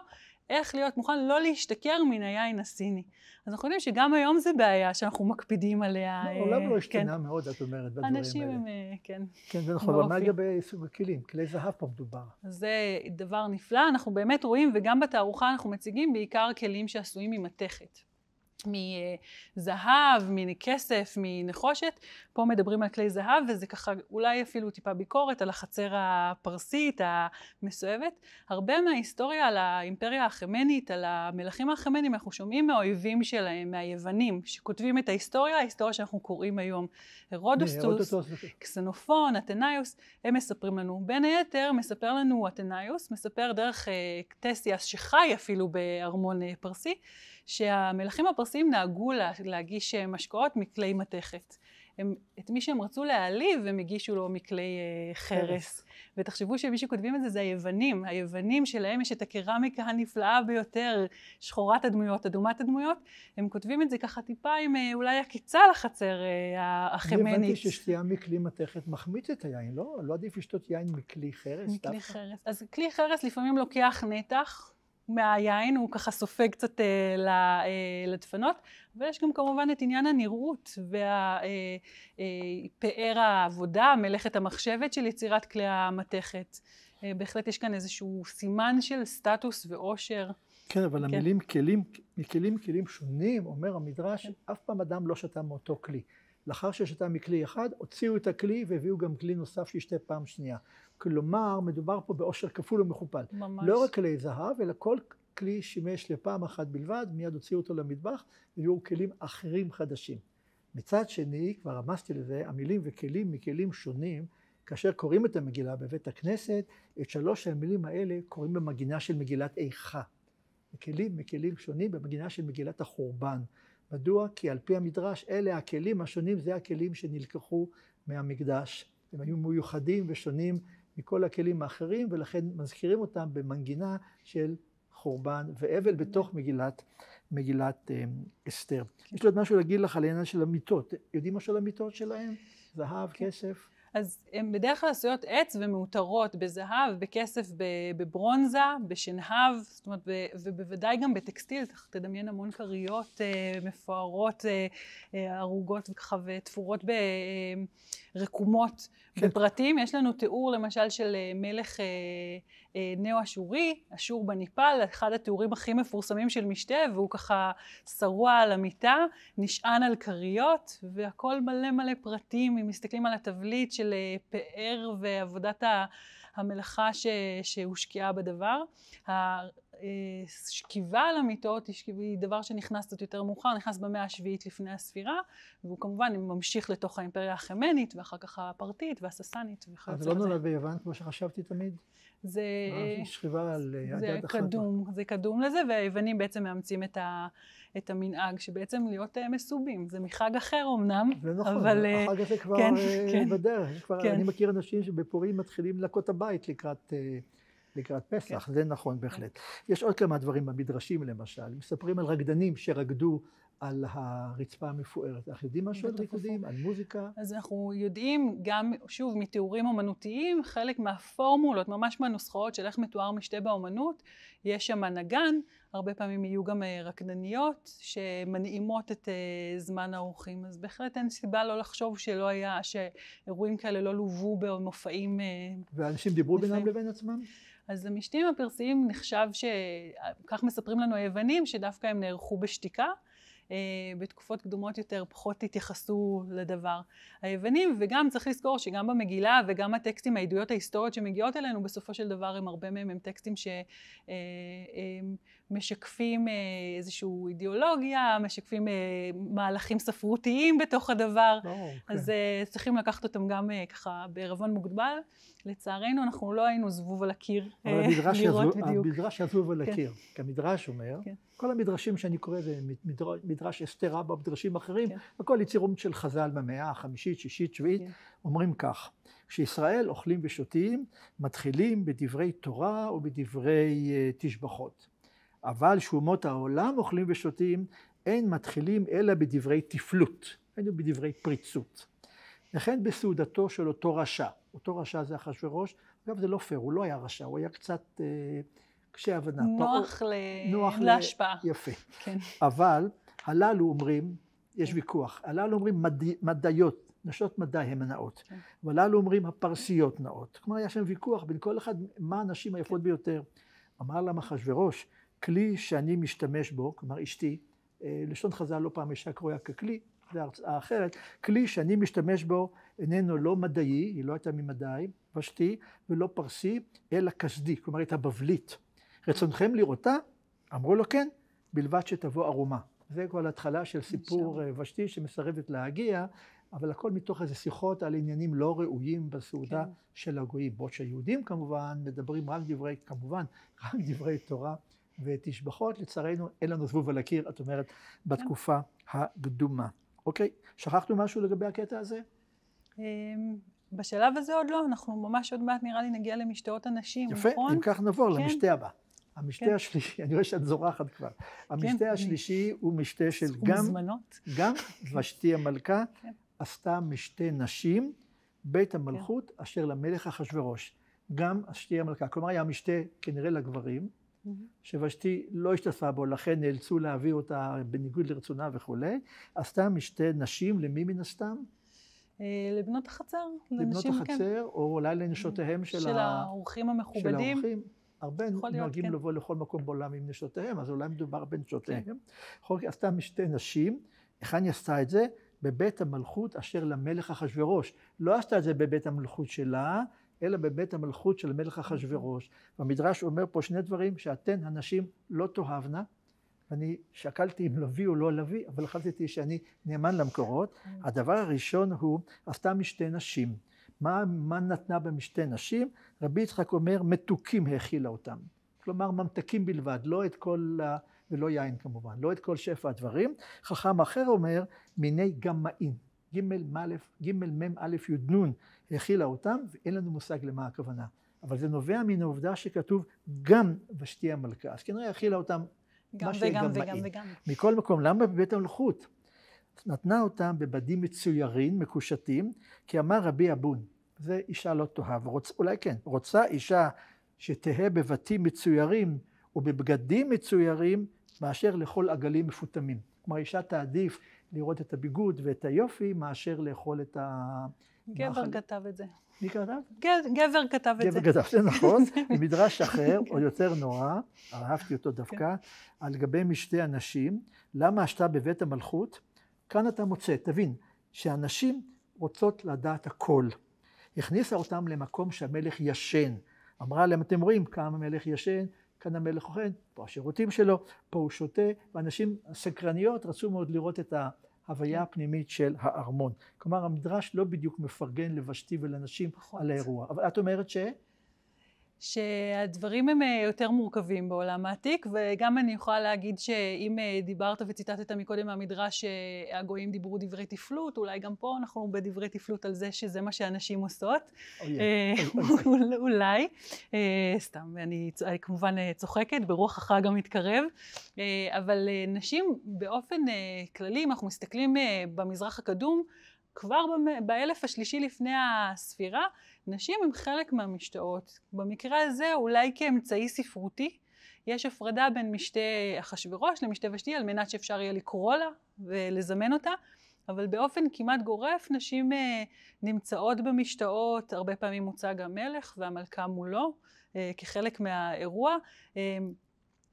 איך להיות מוכן לא להשתכר מן היין הסיני. אז אנחנו יודעים שגם היום זה בעיה שאנחנו מקפידים עליה. העולם לא השתנה מאוד, את אומרת, בדברים האלה. אנשים הם, כן. כן, זה נכון, אבל מה לגבי סוג הכלים? כלי זהב פה מדובר. זה דבר נפלא, אנחנו באמת רואים, וגם בתערוכה אנחנו מציגים בעיקר כלים שעשויים ממתכת. מזהב, מכסף, מנחושת. פה מדברים על כלי זהב, וזה ככה אולי אפילו טיפה ביקורת על החצר הפרסית, המסואבת. הרבה מההיסטוריה על האימפריה החמנית, על המלכים החמנים, אנחנו שומעים מהאויבים שלהם, מהיוונים, שכותבים את ההיסטוריה שאנחנו קוראים היום. הרודוסטוס, קסנופון, אתנאיוס, הם מספרים לנו. בין היתר מספר לנו אתנאיוס, מספר דרך טסיאס שחי אפילו בארמון פרסי, שהמלכים הפרסיים נהגו להגיש משקאות מכלי מתכת. את מי שהם רצו להעליב, הם הגישו לו מכלי חרס. ותחשבו שמי שכותבים את זה זה היוונים. היוונים שלהם יש את הקרמיקה הנפלאה ביותר, שחורת הדמויות, אדומת הדמויות. הם כותבים את זה ככה טיפה עם אולי הקיצה לחצר החמנית. אני הבנתי ששתייה מכלי מתכת מחמיץ את היין, לא? לא עדיף לשתות יין מכלי חרס? מכלי חרס. אז כלי חרס לפעמים לוקח נתח מהיין, הוא ככה סופג קצת לדפנות, ויש גם כמובן את עניין הנראות והפאר העבודה, מלאכת המחשבת של יצירת כלי המתכת. בהחלט יש כאן איזשהו סימן של סטטוס ואושר. כן, אבל המילים כלים שונים, אומר המדרש, אף פעם אדם לא שתה מאותו כלי. לאחר ששתה מכלי אחד, הוציאו את הכלי והביאו גם כלי נוסף שישתה פעם שנייה. כלומר, מדובר פה באושר כפול ומכופל. ממש. לא רק כלי זהב, אלא כל כלי שימש לפעם אחת בלבד, מיד הוציאו אותו למטבח, והביאו כלים אחרים חדשים. מצד שני, כבר רמזתי לזה, המילים וכלים מכלים שונים, כאשר קוראים את המגילה בבית הכנסת, את שלוש המילים האלה קוראים במגינה של מגילת איכה. מכלים שונים במגינה של מגילת החורבן. מדוע? כי על פי המדרש, אלה הכלים השונים, זה הכלים שנלקחו מהמקדש. הם היו מיוחדים ושונים מכל הכלים האחרים, ולכן מזכירים אותם במנגינה של חורבן ואבל בתוך מגילת אסתר. יש לי עוד משהו להגיד לך על העניין של המיטות. יודעים משהו על המיטות שלהם? זהב, כסף? אז הן בדרך כלל עשויות עץ ומאותרות בזהב, בכסף, בברונזה, בשנהב, זאת אומרת, ובוודאי גם בטקסטיל, תדמיין המון כריות מפוארות, ערוגות וככה ותפורות ברקומות בפרטים. יש לנו תיאור למשל של מלך נאו-אשורי, אשור בניפאל, אחד התיאורים הכי מפורסמים של משתה, והוא ככה שרוע על המיטה, נשען על כריות, והכל מלא מלא פרטים, אם מסתכלים על התבליט של פאר ועבודת המלאכה שהושקעה בדבר. השכיבה על המיטות היא דבר שנכנס קצת יותר מאוחר, נכנס במאה השביעית לפני הספירה, והוא כמובן ממשיך לתוך האימפריה החמנית, ואחר כך הפרטית והססנית. אז זה לא נולד ביוון כמו שחשבתי תמיד? זה שכיבה על יד אחת. זה קדום לזה, והיוונים בעצם מאמצים את המנהג, שבעצם להיות מסובים. זה מחג אחר אמנם, זה נכון, אבל החג הזה כבר בדרך. אני מכיר אנשים שבפורים מתחילים לקות הבית לקראת פסח, זה נכון בהחלט. יש עוד כמה דברים במדרשים למשל, מספרים על רקדנים שרקדו על הרצפה המפוארת. אנחנו יודעים משהו על ריקודים, על מוזיקה? אז אנחנו יודעים גם, שוב, מתיאורים אומנותיים, חלק מהפורמולות, ממש מהנוסחאות של איך מתואר משתה באומנות, יש שם נגן, הרבה פעמים יהיו גם רקדניות שמנעימות את זמן האורחים, אז בהחלט אין סיבה לא לחשוב שלא היה, שאירועים כאלה לא לוו במופעים. ואנשים דיברו בינם לבין עצמם? אז המשתים הפרסיים נחשב כך מספרים לנו היוונים, שדווקא הם נערכו בשתיקה. בתקופות קדומות יותר פחות התייחסו לדבר. היוונים, וגם צריך לזכור שגם במגילה וגם הטקסטים, העדויות ההיסטוריות שמגיעות אלינו, בסופו של דבר הרבה מהם הם טקסטים שמשקפים איזושהי אידיאולוגיה, משקפים מהלכים ספרותיים בתוך הדבר, אז צריכים לקחת אותם גם ככה בערבון מוגבל. לצערנו אנחנו לא היינו זבוב על הקיר לראות בדיוק. המדרש הזבוב על הקיר, כי המדרש אומר, כן. כל המדרשים שאני קורא, זה מדרש אסתר רבה, מדרשים אחרים, הכל יצירות של חז"ל במאה החמישית, שישית, שביעית, אומרים כך, כשישראל אוכלים ושותים, מתחילים בדברי תורה ובדברי תשבחות. אבל שאומות העולם אוכלים ושותים, אין מתחילים אלא בדברי תפלות, היינו בדברי פריצות. לכן בסעודתו של אותו רשע, אותו רשע זה אחשוורוש, אגב זה לא פייר, הוא לא היה רשע, הוא היה קצת קשה הבנה. נוח להשפעה. יפה. כן. אבל הללו אומרים, יש ויכוח, הללו אומרים מדעיות, נשות מדע הן נאות, כן. והללו אומרים הפרסיות נאות. כלומר היה שם ויכוח בין כל אחד מה הנשים היפות ביותר. אמר להם אחשוורוש, כלי שאני משתמש בו, כלומר אשתי, לשון חז"ל לא פעם אישה קרויה ככלי, זה הרצאה אחרת, כלי שאני משתמש בו איננו לא מדעי, היא לא הייתה ממדעי, ושתי, ולא פרסי, אלא כסדי, כלומר הייתה בבלית. רצונכם לראותה? אמרו לו כן, בלבד שתבוא ערומה. זה כל התחלה של סיפור ושתי שמסרבת להגיע, אבל הכל מתוך איזה שיחות על עניינים לא ראויים בסעודה של הגויים. בעוד שהיהודים כמובן מדברים רק דברי תורה ותשבחות, לצערנו אין לנו זבוב על הקיר, את אומרת, בתקופה הקדומה. אוקיי, שכחנו משהו לגבי הקטע הזה? בשלב הזה עוד לא, אנחנו ממש עוד מעט נראה לי נגיע למשתאות הנשים, יפה, נכון? אם כך נעבור למשתה הבא. המשתה השלישי, אני רואה שאת זורחת כבר. המשתה השלישי הוא משתה של גם ושתי המלכה עשתה משתה נשים, בית המלכות אשר למלך אחשוורוש. גם ושתי המלכה, כלומר היה משתה כנראה לגברים, שוושתי לא השתתפה בו, לכן נאלצו להביא אותה בניגוד לרצונה וכו'. עשתה משתה נשים, למי מן הסתם? לבנות החצר. לבנות החצר, או אולי לנשותיהם של האורחים המכובדים. הרבה נוהגים לבוא לכל מקום בעולם עם נשותיהם, אז אולי מדובר בנשותיהם. עשתה משתה נשים, היכן היא עשתה את זה? בבית המלכות אשר למלך אחשוורוש. לא עשתה את זה בבית המלכות שלה, אלא בבית המלכות של מלך אחשוורוש. והמדרש אומר פה שני דברים שאתן הנשים לא תאהבנה, ואני שקלתי אם להביא או לא להביא, אבל החלטתי שאני נאמן למקורות. הדבר הראשון הוא, עשתה משתה נשים. מה נתנה במשתה נשים? רבי יצחק אומר, מתוקים האכילה אותם. כלומר, ממתקים בלבד, לא את כל, ולא יין כמובן, לא את כל שפע הדברים. חכם אחר אומר, מיני גמאים. ג' מ' א' י' נ' האכילה אותם, ואין לנו מושג למה הכוונה. אבל זה נובע מן העובדה שכתוב גם ושתי המלכה. אז כנראה האכילה אותם גם וגם. מכל מקום, למה בבית המלכות? נתנה אותם בבדים מצוירים, מקושטים, כי אמר רבי אבון, זה אישה לא תאהב, אולי כן, רוצה אישה שתהא בבתים מצוירים ובבגדים מצוירים, מאשר לאכול עגלים מפותמים. כלומר, אישה תעדיף לראות את הביגוד ואת היופי, מאשר לאכול את גבר כתב את זה. מי כתב? גבר כתב את זה. גבר כתב, זה נכון. במדרש אחר, או יותר נורא, אהבתי אותו דווקא, על גבי משתי אנשים, למה עשתה בבית המלכות? כאן אתה מוצא, תבין, שהנשים רוצות לדעת הכל. הכניסה אותם למקום שהמלך ישן. אמרה להם, אתם רואים, כאן המלך ישן, כאן המלך אוכל, פה השירותים שלו, פה הוא שותה, ואנשים סקרניות רצו מאוד לראות את ההוויה הפנימית של הארמון. כלומר, המדרש לא בדיוק מפרגן לוושתי ולנשים על האירוע. אבל את אומרת שהדברים הם יותר מורכבים בעולם העתיק, וגם אני יכולה להגיד שאם דיברת וציטטת מקודם מהמדרש שהגויים דיברו דברי תפלות, אולי גם פה אנחנו בדברי תפלות על זה שזה מה שאנשים עושות. אולי. סתם, אני כמובן צוחקת, ברוח החג המתקרב, אבל נשים באופן כללי, אם אנחנו מסתכלים במזרח הקדום, כבר באלף השלישי לפני הספירה, נשים הם חלק מהמשתאות. במקרה הזה, אולי כאמצעי ספרותי, יש הפרדה בין משתה אחשוורוש למשתה ושתי, על מנת שאפשר יהיה לקרוא לה ולזמן אותה, אבל באופן כמעט גורף, נשים נמצאות במשתאות, הרבה פעמים מוצג המלך והמלכה מולו, כחלק מהאירוע.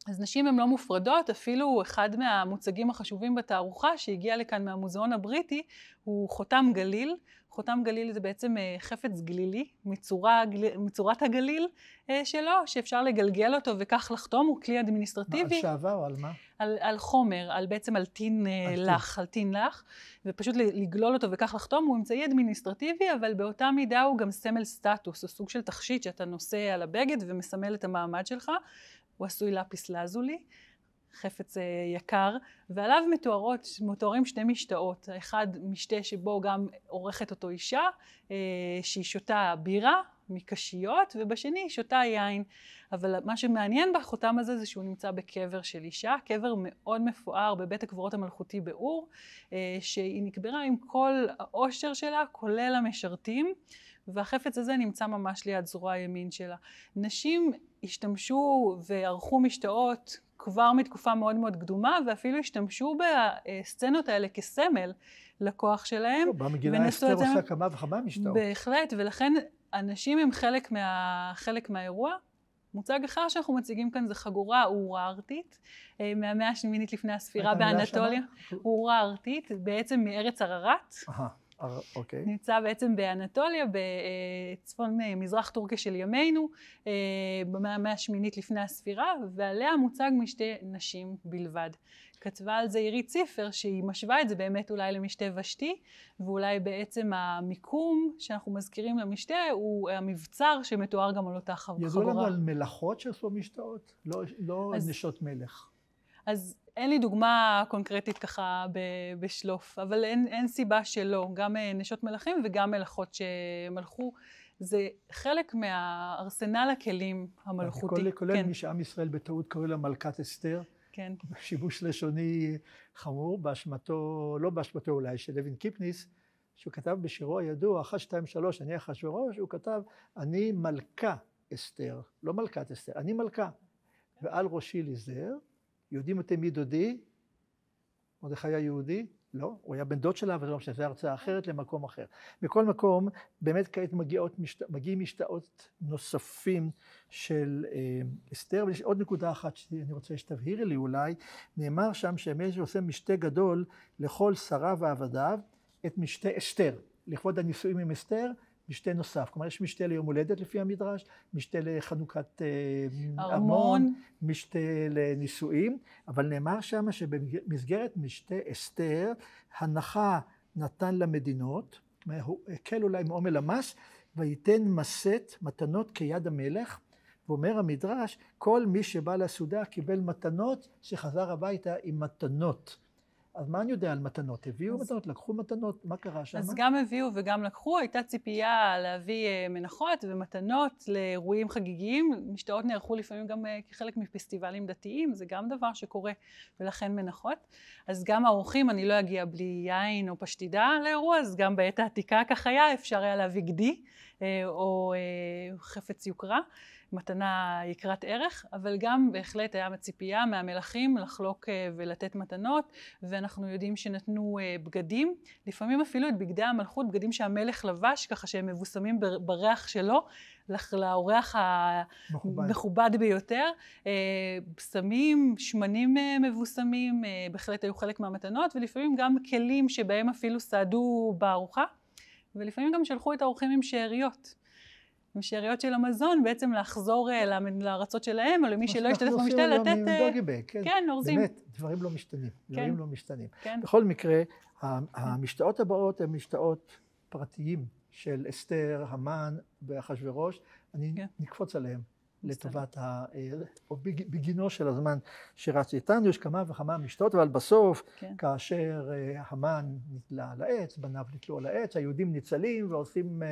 אז נשים הן לא מופרדות, אפילו אחד מהמוצגים החשובים בתערוכה שהגיע לכאן מהמוזיאון הבריטי הוא חותם גליל. חותם גליל זה בעצם חפץ גלילי, מצורת הגליל שלו, שאפשר לגלגל אותו וכך לחתום, הוא כלי אדמיניסטרטיבי. על שעווה או על מה? על חומר, בעצם על טין לח, ופשוט לגלול אותו וכך לחתום, הוא אמצעי אדמיניסטרטיבי, אבל באותה מידה הוא גם סמל סטטוס, או סוג של תכשיט שאתה נושא על הבגד ומסמל את המעמד שלך. הוא עשוי לפיס לזולי, חפץ יקר, ועליו מתוארים שתי משתאות. האחד משתה שבו גם עורכת אותו אישה, שהיא שותה בירה מקשיות, ובשני היא שותה יין. אבל מה שמעניין בחותם הזה זה שהוא נמצא בקבר של אישה, קבר מאוד מפואר בבית הקברות המלכותי באור, שהיא נקברה עם כל העושר שלה, כולל המשרתים, והחפץ הזה נמצא ממש ליד זרוע הימין שלה. נשים השתמשו וערכו משתאות כבר מתקופה מאוד מאוד קדומה, ואפילו השתמשו בסצנות האלה כסמל לכוח שלהם. במגילה אסתר עושה כמה וכמה משתאות. בהחלט, ולכן הנשים הם חלק מהאירוע. מוצג אחר שאנחנו מציגים כאן זה חגורה אורה ארתית, מהמאה השמינית לפני הספירה באנטוליה. אורה ארתית, בעצם מארץ ערערת. אוקיי. נמצא בעצם באנטוליה, בצפון מזרח טורקיה של ימינו, במאה השמינית לפני הספירה, ועליה מוצג משתי נשים בלבד. כתבה על זה עירית ציפר, שהיא משווה את זה באמת אולי למשתה ושתי, ואולי בעצם המיקום שאנחנו מזכירים למשתה, הוא המבצר שמתואר גם על אותה חגורה. ידעו לנו על מלאכות שעשו משתאות? לא נשות מלך. אז אין לי דוגמה קונקרטית ככה בשלוף, אבל אין סיבה שלא. גם נשות מלכים וגם מלאכות שמלכו, זה חלק מהארסנל הכלים המלכותי. כולל מי שעם ישראל בטעות קורא לה מלכת אסתר. כן. שיבוש לשוני חמור, לא באשמתו אולי, של לוין קיפניס, שהוא כתב בשירו הידוע, 1, 2, 3, אני אחשוורוש, הוא כתב, אני מלכה אסתר, לא מלכת אסתר, אני מלכה. ועל ראשי ליזר, יודעים אתם מי דודי? מרדכי היה יהודי? לא, הוא היה בן דוד שלה, אבל לא משנה, זו הרצאה אחרת למקום אחר. בכל מקום, באמת כעת מגיעים משתאות נוספים של אסתר, ויש עוד נקודה אחת שאני רוצה שתבהירי לי אולי, נאמר שם שמי עושה משתה גדול לכל שריו ועבדיו, את משתה אסתר, לכבוד הנישואים עם אסתר, משתה נוסף. כלומר, יש משתה ליום הולדת לפי המדרש, משתה לחנוכת ארמון, משתה לנישואים, אבל נאמר שם שבמסגרת משתה אסתר, הנחה נתן למדינות, הוא הקל אולי מעומל המס, וייתן מסת מתנות כיד המלך, ואומר המדרש, כל מי שבא לסעודה קיבל מתנות, שחזר הביתה עם מתנות. אז מה אני יודע על מתנות? הביאו מתנות, לקחו מתנות, מה קרה שם? אז גם הביאו וגם לקחו, הייתה ציפייה להביא מנחות ומתנות לאירועים חגיגיים. משתאות נערכו לפעמים גם כחלק מפסטיבלים דתיים, זה גם דבר שקורה ולכן מנחות. אז גם האורחים, אני לא אגיע בלי יין או פשטידה לאירוע, אז גם בעת העתיקה כך היה, אפשר היה להביא גדי או חפץ יוקרה. מתנה יקרת ערך, אבל גם בהחלט היה מציפייה מהמלכים לחלוק ולתת מתנות, ואנחנו יודעים שנתנו בגדים, לפעמים אפילו את בגדי המלכות, בגדים שהמלך לבש, ככה שהם מבוסמים בריח שלו, לאורח המכובד ביותר, בשמים, שמנים מבוסמים, בהחלט היו חלק מהמתנות, ולפעמים גם כלים שבהם אפילו סעדו בארוחה, ולפעמים גם שלחו את האורחים עם שאריות. עם שאריות של המזון, בעצם לחזור לארצות שלהם, או למי שלא ישתתף במשתה, לתת... כן, אורזים. באמת, דברים לא משתנים. דברים לא משתנים. בכל מקרה, המשתאות הבאות הן משתאות פרטיים של אסתר, המן ואחשוורוש. אני נקפוץ עליהם לטובת, או בגינו של הזמן שרץ איתנו. יש כמה וכמה משתאות, אבל בסוף, כאשר המן נתלה על העץ, בניו נתלו על העץ, היהודים ניצלים ועושים...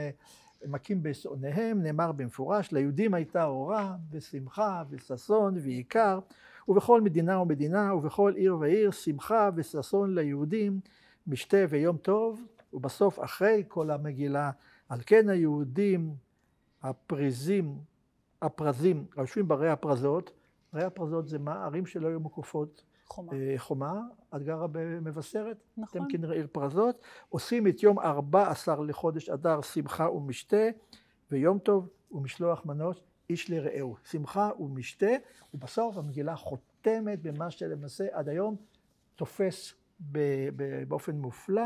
מכים בשונאיהם, נאמר במפורש, ליהודים הייתה אורה ושמחה וששון ועיקר, ובכל מדינה ומדינה ובכל עיר ועיר שמחה וששון ליהודים, משתה ויום טוב, ובסוף אחרי כל המגילה, על כן היהודים הפרזים, יושבים בערי הפרזות, ערי הפרזות זה מה? ערים שלא היו מוקפות חומה, את גרה במבשרת, נכון. אתם כנראה עיר פרזות, עושים את יום 14 לחודש אדר שמחה ומשתה, ויום טוב ומשלוח מנות איש לרעהו. שמחה ומשתה, ובסוף המגילה חותמת במה שלמעשה עד היום תופס באופן מופלא.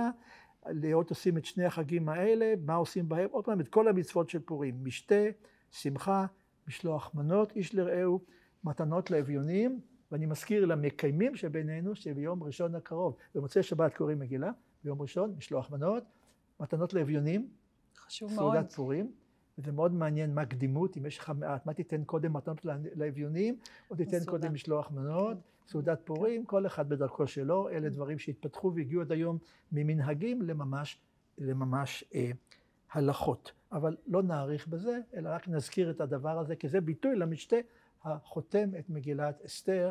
לראות עושים את שני החגים האלה, מה עושים בהם? עוד פעם, את כל המצוות של פורים. משתה, שמחה, משלוח מנות, איש לרעהו, מתנות לאביונים, ואני מזכיר למקיימים שבינינו שביום ראשון הקרוב, במוצאי שבת קוראים מגילה, ביום ראשון, משלוח מנות, מתנות לאביונים, חשוב מאוד. סעודת פורים, וזה מאוד מעניין מה קדימות, אם יש לך מעט, מה תיתן קודם מתנות לאביונים, או תיתן קודם משלוח מנות, סעודת פורים, כל אחד בדרכו שלו, אלה דברים שהתפתחו והגיעו עד היום ממנהגים לממש הלכות. אבל לא נאריך בזה, אלא רק נזכיר את הדבר הזה, כי זה ביטוי למשתה החותם את מגילת אסתר,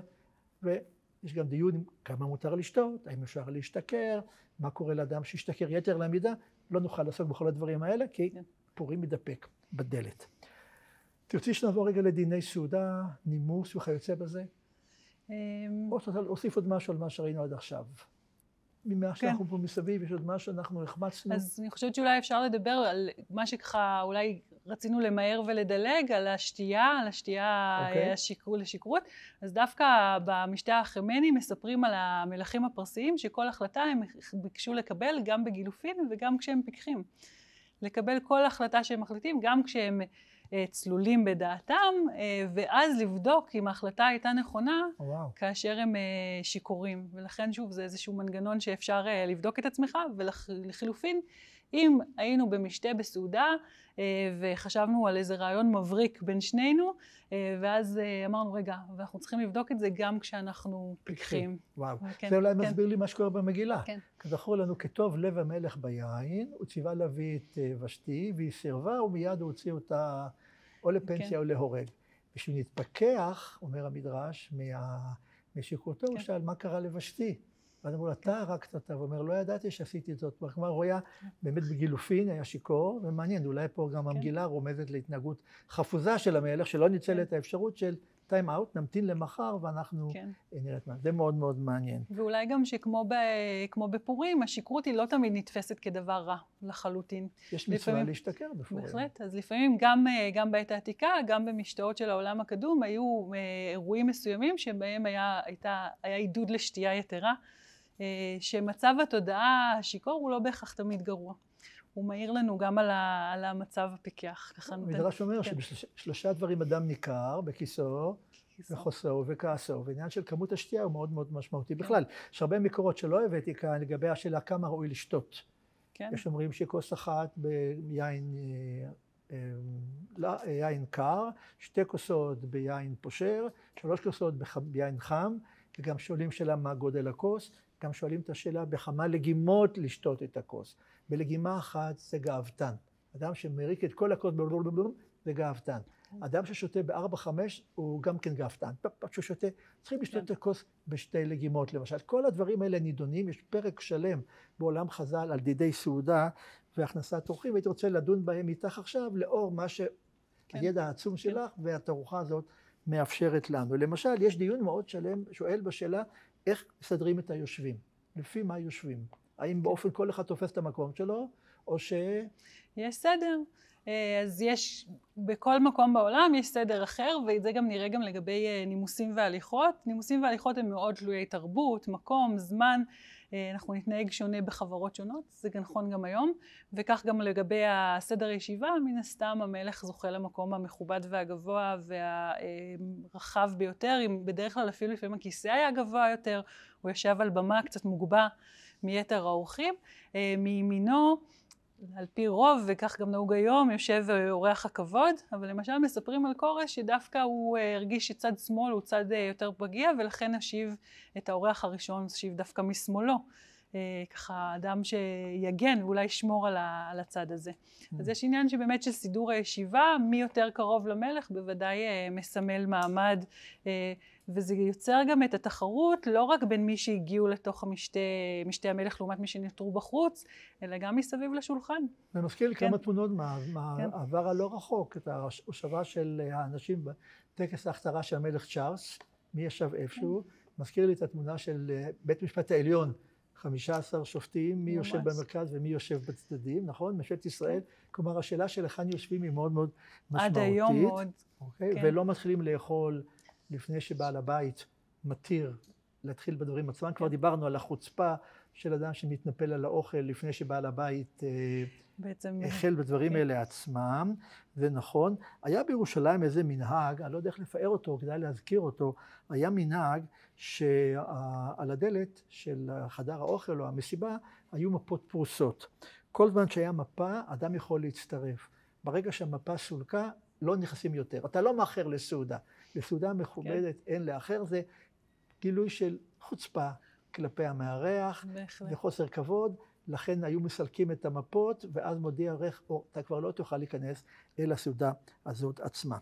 ויש גם דיון כמה מותר לשתות, האם אפשר להשתכר, מה קורה לאדם שהשתכר יתר למידה, לא נוכל לעסוק בכל הדברים האלה, כי פורים מתדפק בדלת. תרצי שנעבור רגע לדיני סעודה, נימוס וכיוצא בזה? או להוסיף עוד משהו על מה שראינו עד עכשיו. ממה שאנחנו פה מסביב, יש עוד משהו שאנחנו החמצנו. אז אני חושבת שאולי אפשר לדבר על מה שככה אולי רצינו למהר ולדלג, על השתייה לשכרות. אז דווקא במשתה החמני מספרים על המלכים הפרסיים, שכל החלטה הם ביקשו לקבל גם בגילופין וגם כשהם פיקחים. לקבל כל החלטה שהם מחליטים, גם כשהם צלולים בדעתם, ואז לבדוק אם ההחלטה הייתה נכונה, כאשר הם שיכורים. ולכן שוב, זה איזשהו מנגנון שאפשר לבדוק את עצמך, ולחילופין, אם היינו במשתה בסעודה, וחשבנו על איזה רעיון מבריק בין שנינו, ואז אמרנו, רגע, ואנחנו צריכים לבדוק את זה גם כשאנחנו פיקחים. וואו, זה אולי מסביר לי מה שקורה במגילה. כזכור לנו, כטוב לב המלך ביין, הוא ציווה להביא את ושתי, והיא סירבה, ומיד הוא הוציא אותה או לפנסיה או להורג. בשביל להתפכח, אומר המדרש, משכרותו, הוא שאל, מה קרה לוושתי? ואז אמרו, אתה הרגת אותה, ואומר, לא ידעתי שעשיתי זאת. כלומר, הוא היה באמת בגילופין, היה שיכור, ומעניין, אולי פה גם המגילה רומזת להתנהגות חפוזה של המלך, שלא ניצל את האפשרות של טיים אאוט, נמתין למחר, ואנחנו נראה את מה. זה מאוד מאוד מעניין. ואולי גם שכמו בפורים, השכרות היא לא תמיד נתפסת כדבר רע לחלוטין. יש מצווה להשתכר בפורים. בהחלט, אז לפעמים גם בעת העתיקה, גם במשתאות של העולם הקדום, היו אירועים מסוימים שבהם היה עידוד לשתייה יתרה, שמצב התודעה השיכור הוא לא בהכרח תמיד גרוע. הוא מעיר לנו גם על המצב הפיקח. המדרש אומר שבשלושה דברים אדם ניכר, בכיסאו, בחוסו וכעסו, ועניין של כמות השתייה הוא מאוד מאוד משמעותי. בכלל, יש הרבה מקורות שלא הבאתי כאן לגבי השאלה כמה ראוי לשתות. יש אומרים שכוס אחת ביין קר, 2 כוסות ביין פושר, 3 כוסות ביין חם, וגם שואלים שאלה מה גודל הכוס, גם שואלים את השאלה בכמה לגימות לשתות את הכוס. בלגימה אחת זה גאוותן. אדם שמריק את כל הכוס זה גאוותן. אדם ששותה ב4-5 הוא גם כן גאוותן. כשהוא שותה, צריכים לשתות את הכוס בשתי לגימות למשל. כל הדברים האלה נידונים, יש פרק שלם בעולם חז"ל על דידי סעודה והכנסת אורחים, והייתי רוצה לדון בהם איתך עכשיו לאור מה שהידע העצום שלך והתערוכה הזאת מאפשרת לנו. למשל, יש דיון מאוד שלם שואל בשאלה איך מסדרים את היושבים, לפי מה יושבים. האם באופן כל אחד תופס את המקום שלו, או ש... יש סדר. אז יש, בכל מקום בעולם יש סדר אחר, ואת זה גם נראה גם לגבי נימוסים והליכות. נימוסים והליכות הם מאוד תלויי תרבות, מקום, זמן. אנחנו נתנהג שונה בחברות שונות, זה נכון גם היום. וכך גם לגבי הסדר הישיבה, מן הסתם המלך זוכה למקום המכובד והגבוה והרחב ביותר, בדרך כלל אפילו לפעמים הכיסא היה גבוה יותר, הוא ישב על במה קצת מוגבה מיתר האורחים. מימינו, על פי רוב, וכך גם נהוג היום, יושב אורח הכבוד, אבל למשל מספרים על כורש שדווקא הוא הרגיש שצד שמאל הוא צד יותר פגיע, ולכן השיב את האורח הראשון, השיב דווקא משמאלו. ככה אדם שיגן ואולי ישמור על הצד הזה. אז יש עניין שבאמת של סידור הישיבה, מי יותר קרוב למלך, בוודאי מסמל מעמד, וזה יוצר גם את התחרות, לא רק בין מי שהגיעו לתוך משתה המלך לעומת מי שנותרו בחוץ, אלא גם מסביב לשולחן. זה מזכיר לי כמה תמונות מהעבר הלא רחוק, את ההושבה של האנשים בטקס ההכתרה של המלך צ'ארלס, מי ישב איפשהו, מזכיר לי את התמונה של בית משפט העליון, 15 שופטים, מי יושב במרכז ומי יושב בצדדים, נכון? ממשלת ישראל, כלומר, השאלה של היכן יושבים היא מאוד מאוד משמעותית. עד היום מאוד. אוקיי? כן. ולא מתחילים לאכול לפני שבעל הבית מתיר להתחיל בדברים עצמם. כבר דיברנו על החוצפה של אדם שמתנפל על האוכל לפני שבעל הבית בעצם החל בדברים האלה עצמם. זה נכון. היה בירושלים איזה מנהג, אני לא יודע איך לפאר אותו, כדאי להזכיר אותו, היה מנהג שעל הדלת של חדר האוכל או המסיבה היו מפות פרוסות. כל זמן שהיה מפה, אדם יכול להצטרף. ברגע שהמפה סולקה, לא נכנסים יותר. אתה לא מאחר לסעודה. לסעודה מכובדת אין לאחר, זה גילוי של חוצפה כלפי המארח, וחוסר כבוד. לכן היו מסלקים את המפות, ואז מודיע ערך, אתה כבר לא תוכל להיכנס אל הסעודה הזאת עצמה.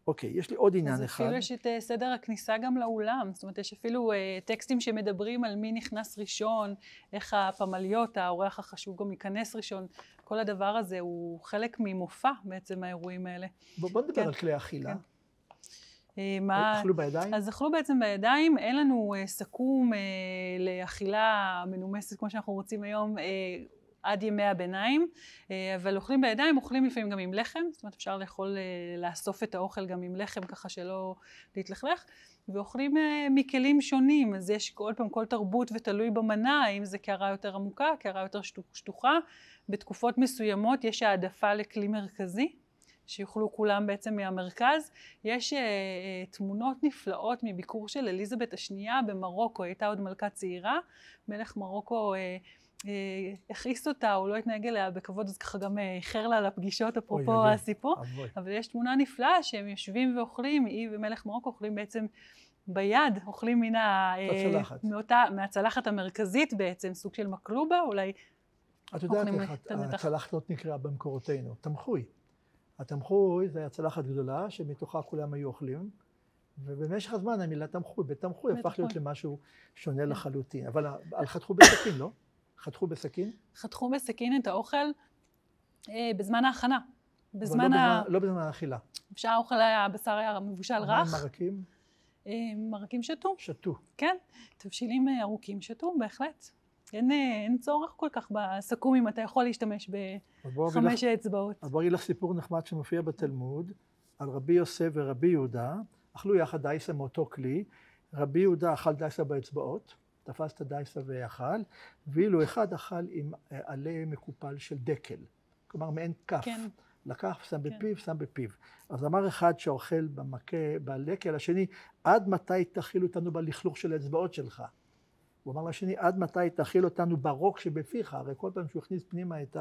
אוקיי, יש לי עוד עניין אחד. אז אפילו יש את סדר הכניסה גם לאולם, זאת אומרת, יש אפילו טקסטים שמדברים על מי נכנס ראשון, איך הפמליות, האורח החשוב גם ייכנס ראשון. כל הדבר הזה הוא חלק ממופע בעצם האירועים האלה. בוא נדבר על כלי אכילה. אכלו בידיים? אז אכלו בעצם בידיים, אין לנו סכו"ם לאכילה מנומסת כמו שאנחנו רוצים היום עד ימי הביניים, אבל אוכלים בידיים, אוכלים לפעמים גם עם לחם, זאת אומרת אפשר לאסוף את האוכל גם עם לחם ככה שלא להתלכלך, ואוכלים מכלים שונים, אז יש כל פעם כל תרבות ותלוי במנה, אם זה קערה יותר עמוקה, קערה יותר שטוחה, בתקופות מסוימות יש העדפה לכלי מרכזי, שיוכלו כולם בעצם מהמרכז. יש תמונות נפלאות מביקור של אליזבת השנייה במרוקו, היא הייתה עוד מלכה צעירה, מלך מרוקו הכעיס אותה, הוא לא התנהג אליה בכבוד, אז ככה גם איחר לה לפגישות, אפרופו הסיפור. אבל יש תמונה נפלאה שהם יושבים ואוכלים, היא ומלך מרוקו אוכלים בעצם ביד, אוכלים מהצלחת המרכזית בעצם, סוג של מקלובה, אולי... את יודעת איך הצלחת הזאת נקרא במקורותינו, תמחוי. התמחוי זה הצלחת גדולה שמתוכה כולם היו אוכלים, ובמשך הזמן המילה תמחוי, בתמחוי הפך להיות למשהו שונה לחלוטין. אבל חתכו בסכין, לא? חתכו בסכין? חתכו בסכין את האוכל בזמן ההכנה. לא בזמן האכילה. האוכל היה, הבשר היה מבושל רך. מה עם מרקים? מרקים שתו. שתו. כן, תבשילים ארוכים שתו, בהחלט. אין צורך כל כך בסכו"ם אם אתה יכול להשתמש בחמש האצבעות. אז בואי אגיד לך סיפור נחמד שמופיע בתלמוד, על רבי יוסף ורבי יהודה, אכלו יחד דייסה מאותו כלי, רבי יהודה אכל דייסה באצבעות, תפס את הדייסה ואכל, ואילו אחד אכל עם עלה מקופל של דקל, כלומר מעין כף. כן. לקח, שם בפיו, שם בפיו. אז אמר אחד שאוכל בדקל, השני, עד מתי תאכיל אותנו בלכלוך של האצבעות שלך? הוא אמר לשני, עד מתי תאכיל אותנו ברוק שבפיך? הרי כל פעם שהוא הכניס פנימה את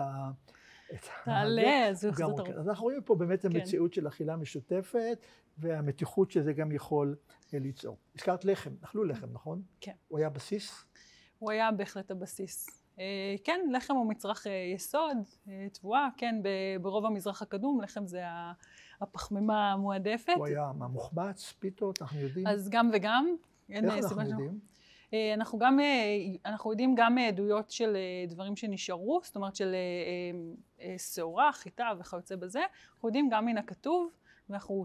תעלה, אז הוא יחזור את הרוק. אז אנחנו רואים פה באמת המציאות של אכילה משותפת, והמתיחות שזה גם יכול ליצור. הזכרת לחם, אכלו לחם, נכון? כן. הוא היה בסיס? הוא היה בהחלט הבסיס. כן, לחם הוא מצרך יסוד, תבואה, כן, ברוב המזרח הקדום, לחם זה הפחמימה המועדפת. הוא היה מוחמץ, פיתות, אנחנו יודעים? אז גם וגם. איך אנחנו יודעים? אנחנו יודעים גם מעדויות של דברים שנשארו, זאת אומרת של שעורה, חיטה וכיוצא בזה. אנחנו יודעים גם מן הכתוב,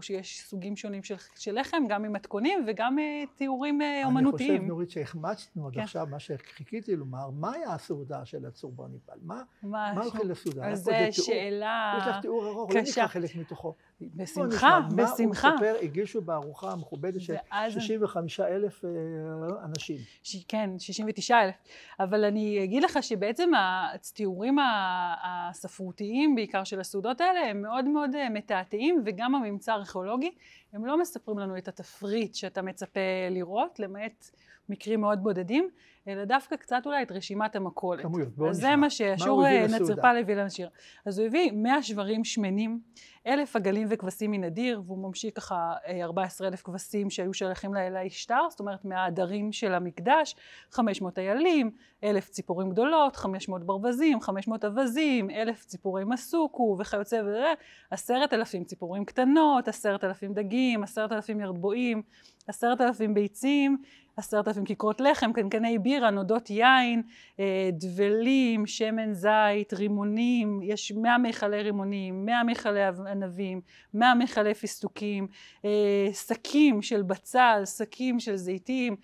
שיש סוגים שונים של לחם, גם ממתכונים וגם תיאורים אומנותיים. אני חושב, נורית, שהחמצנו עד עכשיו, מה שחיכיתי לומר, מה היה הסעודה של הצור בר נפעל? מה הולכים לסעודה? אז זו שאלה קשה. יש לך תיאור ארוך, לא נקרא חלק מתוכו. בשמחה, בשמחה. מה הוא מספר, הגישו בארוחה המכובדת של 65,000 אנשים. כן, 69,000. אבל אני אגיד לך שבעצם התיאורים הספרותיים, בעיקר של הסעודות האלה, הם מאוד מאוד מתעתעים, וגם הממצא הארכיאולוגי, הם לא מספרים לנו את התפריט שאתה מצפה לראות, למעט מקרים מאוד בודדים, אלא דווקא קצת אולי את רשימת המכולת. כמויות, בואו נשמע. זה מה שאשור נצרפל הביא לשיר. אז הוא הביא 100 שברים שמנים, 1,000 עגלים וכבשים מנדיר, והוא ממשיך ככה 14,000 כבשים שהיו שייכים לאשתר, זאת אומרת מהעדרים של המקדש, 500 איילים, 1,000 ציפורים גדולות, 500 ברווזים, 500 אווזים, 1,000 ציפורי מסוקו וכיוצא וזה, 10,000 ציפורים קטנות, 10,000 דגים דגים, 10,000 ירדבועים, 10,000 ביצים, 10,000 כיכרות לחם, קנקני בירה, נודות יין, דבלים, שמן זית, רימונים, יש 100 מיכלי רימונים, 100 מיכלי ענבים, 100 מיכלי פיסטוקים, שקים של בצל, שקים של זיתים,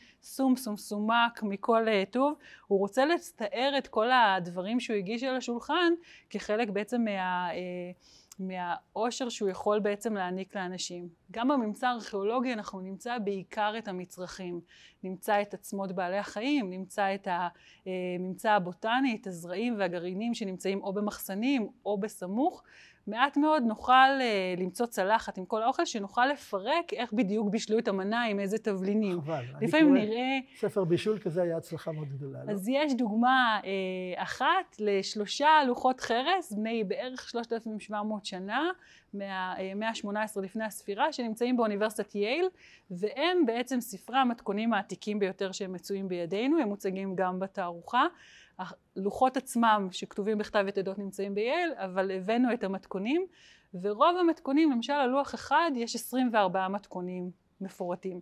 סומק מכל טוב. הוא רוצה לתאר את כל הדברים שהוא הגיש על השולחן כחלק בעצם מהעושר שהוא יכול בעצם להעניק לאנשים. גם בממצא הארכיאולוגי אנחנו נמצא בעיקר את המצרכים, נמצא את עצמות בעלי החיים, נמצא את הממצא הבוטני, את הזרעים והגרעינים שנמצאים או במחסנים או בסמוך. מעט מאוד נוכל למצוא צלחת עם כל האוכל, שנוכל לפרק איך בדיוק בישלו את המנה, עם איזה תבלינים. חבל, לפעמים נראה... ספר בישול כזה היה הצלחה מאוד גדולה. אז יש דוגמה אחת ל3 לוחות חרס, בני בערך 3,700 שנה, מהמאה ה-18 לפני הספירה, שנמצאים באוניברסיטת יייל, והם בעצם ספרי המתכונים העתיקים ביותר שהם מצויים בידינו, הם מוצגים גם בתערוכה. הלוחות עצמם שכתובים בכתב עת עדות נמצאים בייל, אבל הבאנו את המתכונים, ורוב המתכונים, למשל על לוח אחד, יש 24 מתכונים מפורטים.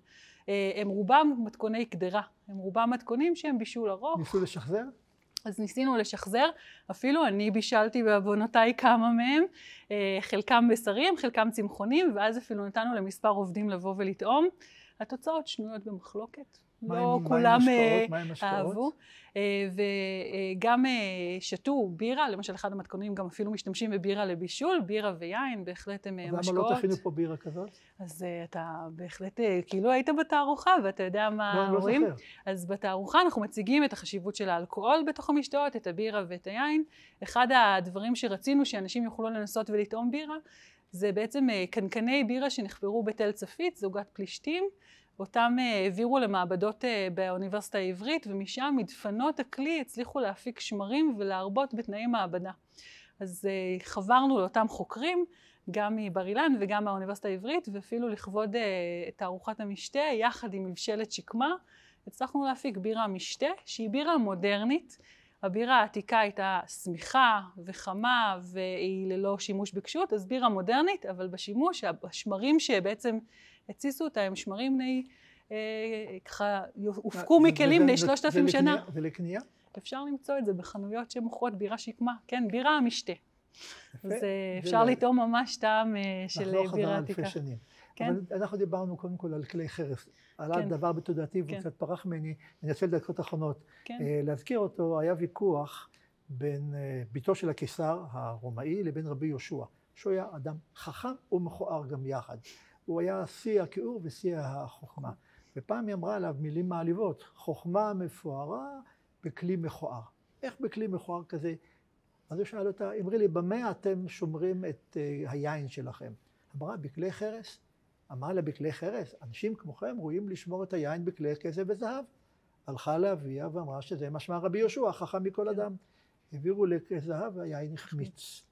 הם רובם מתכוני קדרה, הם רובם מתכונים שהם בישול ארוך. ניסו לשחזר? אז ניסינו לשחזר, אפילו אני בישלתי בעוונותיי כמה מהם, חלקם בשרים, חלקם צמחונים, ואז אפילו נתנו למספר עובדים לבוא ולטעום. התוצאות שנויות במחלוקת. לא כולם אהבו, וגם שתו בירה, למשל אחד המתכונים גם אפילו משתמשים בבירה לבישול, בירה ויין, בהחלט הם משקאות. למה לא תכינו פה בירה כזאת? אז אתה בהחלט, כאילו היית בתערוכה ואתה יודע מה רואים. לא זוכר. אז בתערוכה אנחנו מציגים את החשיבות של האלכוהול בתוך המשקאות, את הבירה ואת היין. אחד הדברים שרצינו שאנשים יוכלו לנסות ולטעום בירה, זה בעצם קנקני בירה שנחפרו בתל צפית, זוגת פלישתים, אותם העבירו למעבדות באוניברסיטה העברית, ומשם מדפנות הכלי הצליחו להפיק שמרים ולהרבות בתנאי מעבדה. אז חברנו לאותם חוקרים, גם מבר אילן וגם מהאוניברסיטה העברית, ואפילו לכבוד תערוכת המשתה, יחד עם מבשלת שקמה, הצלחנו להפיק בירה משתה, שהיא בירה מודרנית. הבירה העתיקה הייתה סמיכה וחמה, והיא ללא שימוש בקשות, אז בירה מודרנית, אבל בשימוש, השמרים שבעצם הציסו אותה, הם שמרים בני, ככה, הופקו מכלים בני 3,000 שנה. ולקנייה? אפשר למצוא את זה בחנויות שמוכרות בירה שקמה. כן, בירה המשתה. אז אפשר לטעום ממש טעם של בירה עתיקה. אלפי שנים. אבל אנחנו דיברנו קודם כל על כלי חרס. עלה דבר בתודעתי והוא קצת פרח ממני, אני אנצל דקות אחרונות. להזכיר אותו, היה ויכוח בין ביתו של הקיסר הרומאי לבין רבי יהושע. שהוא היה אדם חכם ומכוער גם יחד. הוא היה שיא הכיעור ושיא החוכמה. ופעם היא אמרה עליו מילים מעליבות, חוכמה מפוארה בכלי מכוער. איך בכלי מכוער כזה? אז הוא שאל אותה, אמרי לי, במה אתם שומרים את היין שלכם? אמרה, בכלי חרס. אמרה לה, בכלי חרס, אנשים כמוכם ראויים לשמור את היין בכלי כסף וזהב. הלכה לאביה ואמרה שזה משמע רבי יהושע, חכם מכל אדם. העבירו לכלי זהב והיין החמיץ.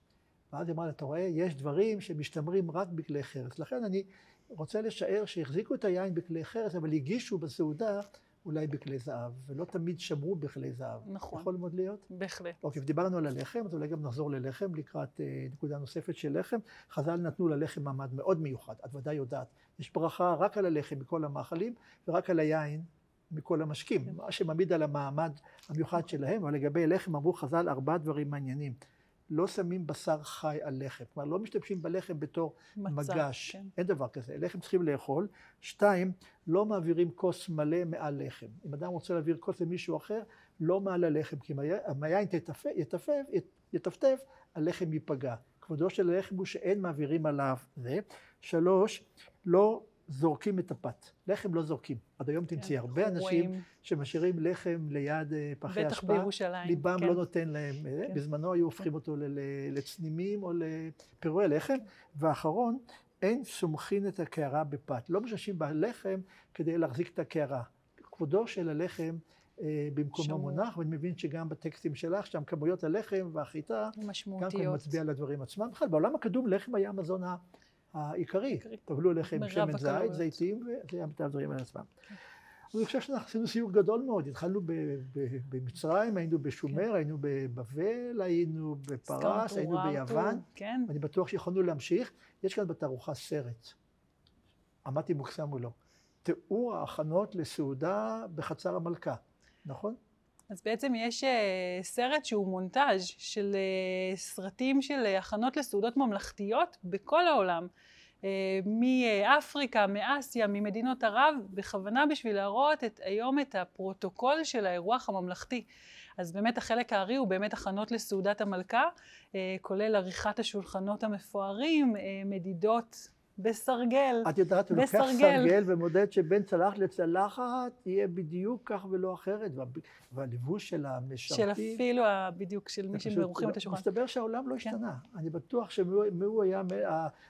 ואז היא אמרה, אתה רואה, יש דברים שמשתמרים רק בכלי חרס. לכן אני רוצה לשער שהחזיקו את היין בכלי חרס, אבל הגישו בסעודה אולי בכלי זהב, ולא תמיד שמרו בכלי זהב. נכון. יכול מאוד להיות? בהחלט. אוקיי, ודיברנו על הלחם, אז אולי גם נחזור ללחם, לקראת נקודה נוספת של לחם. חז"ל נתנו ללחם מעמד מאוד מיוחד, את ודאי יודעת. יש ברכה רק על הלחם מכל המאכלים, ורק על היין מכל המשקים. מה שמעמיד על המעמד המיוחד שלהם, אבל לגבי לחם אמרו חז"ל 4 דברים מעניינים. לא שמים בשר חי על לחם, כלומר לא משתמשים בלחם בתור מגש, כן. אין דבר כזה, לחם צריכים לאכול. 2, לא מעבירים כוס מלא מעל לחם. אם אדם רוצה להעביר כוס למישהו אחר, לא מעל הלחם, כי אם היין יטפטף, הלחם ייפגע. כבודו של הלחם הוא שאין מעבירים עליו זה. 3, לא זורקים את הפת. לחם לא זורקים. עד היום תמצאי הרבה אנשים שמשאירים לחם ליד פחי אשפה. בטח בירושלים. ליבם לא נותן להם. בזמנו היו הופכים אותו לצנימים או לפירועי לחם. ואחרון, אין סומכין את הקערה בפת. לא משתמשים בלחם כדי להחזיק את הקערה. כבודו של הלחם במקומו מונח, ואני מבין שגם בטקסטים שלך, שם כמויות הלחם והחיטה, גם כן מצביע על הדברים עצמם. בכלל, בעולם הקדום לחם היה המזון העיקרי. תאכלו לחם, שמן זית, זיתים, וזה היה מטבע דברים על עצמם. אני חושב שאנחנו עשינו סיור גדול מאוד. התחלנו במצרים, היינו בשומר, היינו בבבל, היינו בפרס, היינו ביוון. אני בטוח שיכולנו להמשיך. יש כאן בתערוכה סרט. עמדתי מוקסם מולו. תיאור ההכנות לסעודה בחצר המלכה, נכון? אז בעצם יש סרט שהוא מונטאז' של סרטים של הכנות לסעודות ממלכתיות בכל העולם. מאפריקה, מאסיה, ממדינות ערב, בכוונה בשביל להראות היום את הפרוטוקול של האירוח הממלכתי. אז באמת החלק הארי הוא באמת הכנות לסעודת המלכה, כולל עריכת השולחנות המפוארים, מדידות בסרגל. את יודעת, הוא לוקח סרגל ומודד שבין צלחת לצלחת יהיה בדיוק כך ולא אחרת, והלבוש של המשרתים. של אפילו בדיוק של מי שמרוחים את השולחן. מסתבר שהעולם לא השתנה. אני בטוח שהוא היה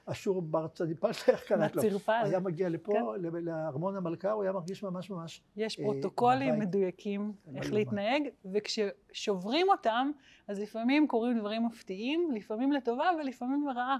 אשור ברצניפל, איך קראת לו? מהצירפל. היה מגיע לפה, לארמון המלכה, הוא היה מרגיש ממש. יש פרוטוקולים מדויקים איך להתנהג, וכששוברים אותם, אז לפעמים קורים דברים מפתיעים, לפעמים לטובה ולפעמים לרעה.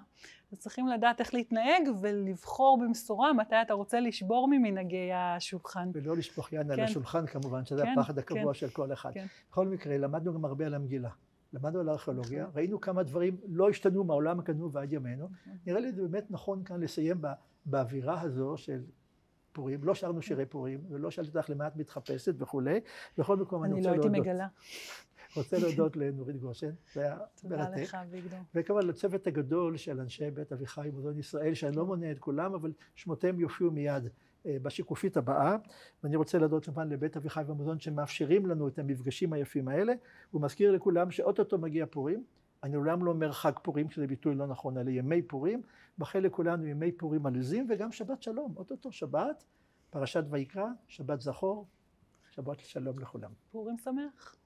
אז צריכים לדעת איך להתנהג ולבחור במשורה מתי אתה רוצה לשבור ממנהגי השולחן. ולא לשפוך יין על השולחן כמובן, שזה הפחד הקבוע של כל אחד. בכל מקרה, למדנו גם הרבה על המגילה. למדנו על הארכיאולוגיה, ראינו כמה דברים לא השתנו מהעולם הקדום ועד ימינו. נראה לי זה באמת נכון כאן לסיים באווירה הזו של פורים. לא שרנו שירי פורים, ולא שאלתי אותך למה את מתחפשת וכולי. בכל מקום אני רוצה להודות. אני לא הייתי מגלה. רוצה להודות לנורית גושן, זה היה מרתק. תודה לך, אביגדור. וכמובן לצוות הגדול של אנשי בית אביחי מוזיאון ישראל, שאני לא מונה את כולם, אבל שמותיהם יופיעו מיד בשיקופית הבאה. ואני רוצה להודות כמובן לבית אביחי והמוזיאון שמאפשרים לנו את המפגשים היפים האלה. הוא מזכיר לכולם שאוטוטו מגיע פורים. אני לעולם לא אומר חג פורים, שזה ביטוי לא נכון, אלא ימי פורים. בחלק כולנו ימי פורים עליזים, וגם שבת שלום. אוטוטו שבת, פרשת ויקרא, שבת זכור, שבת שלום לכולם. פורים שמח.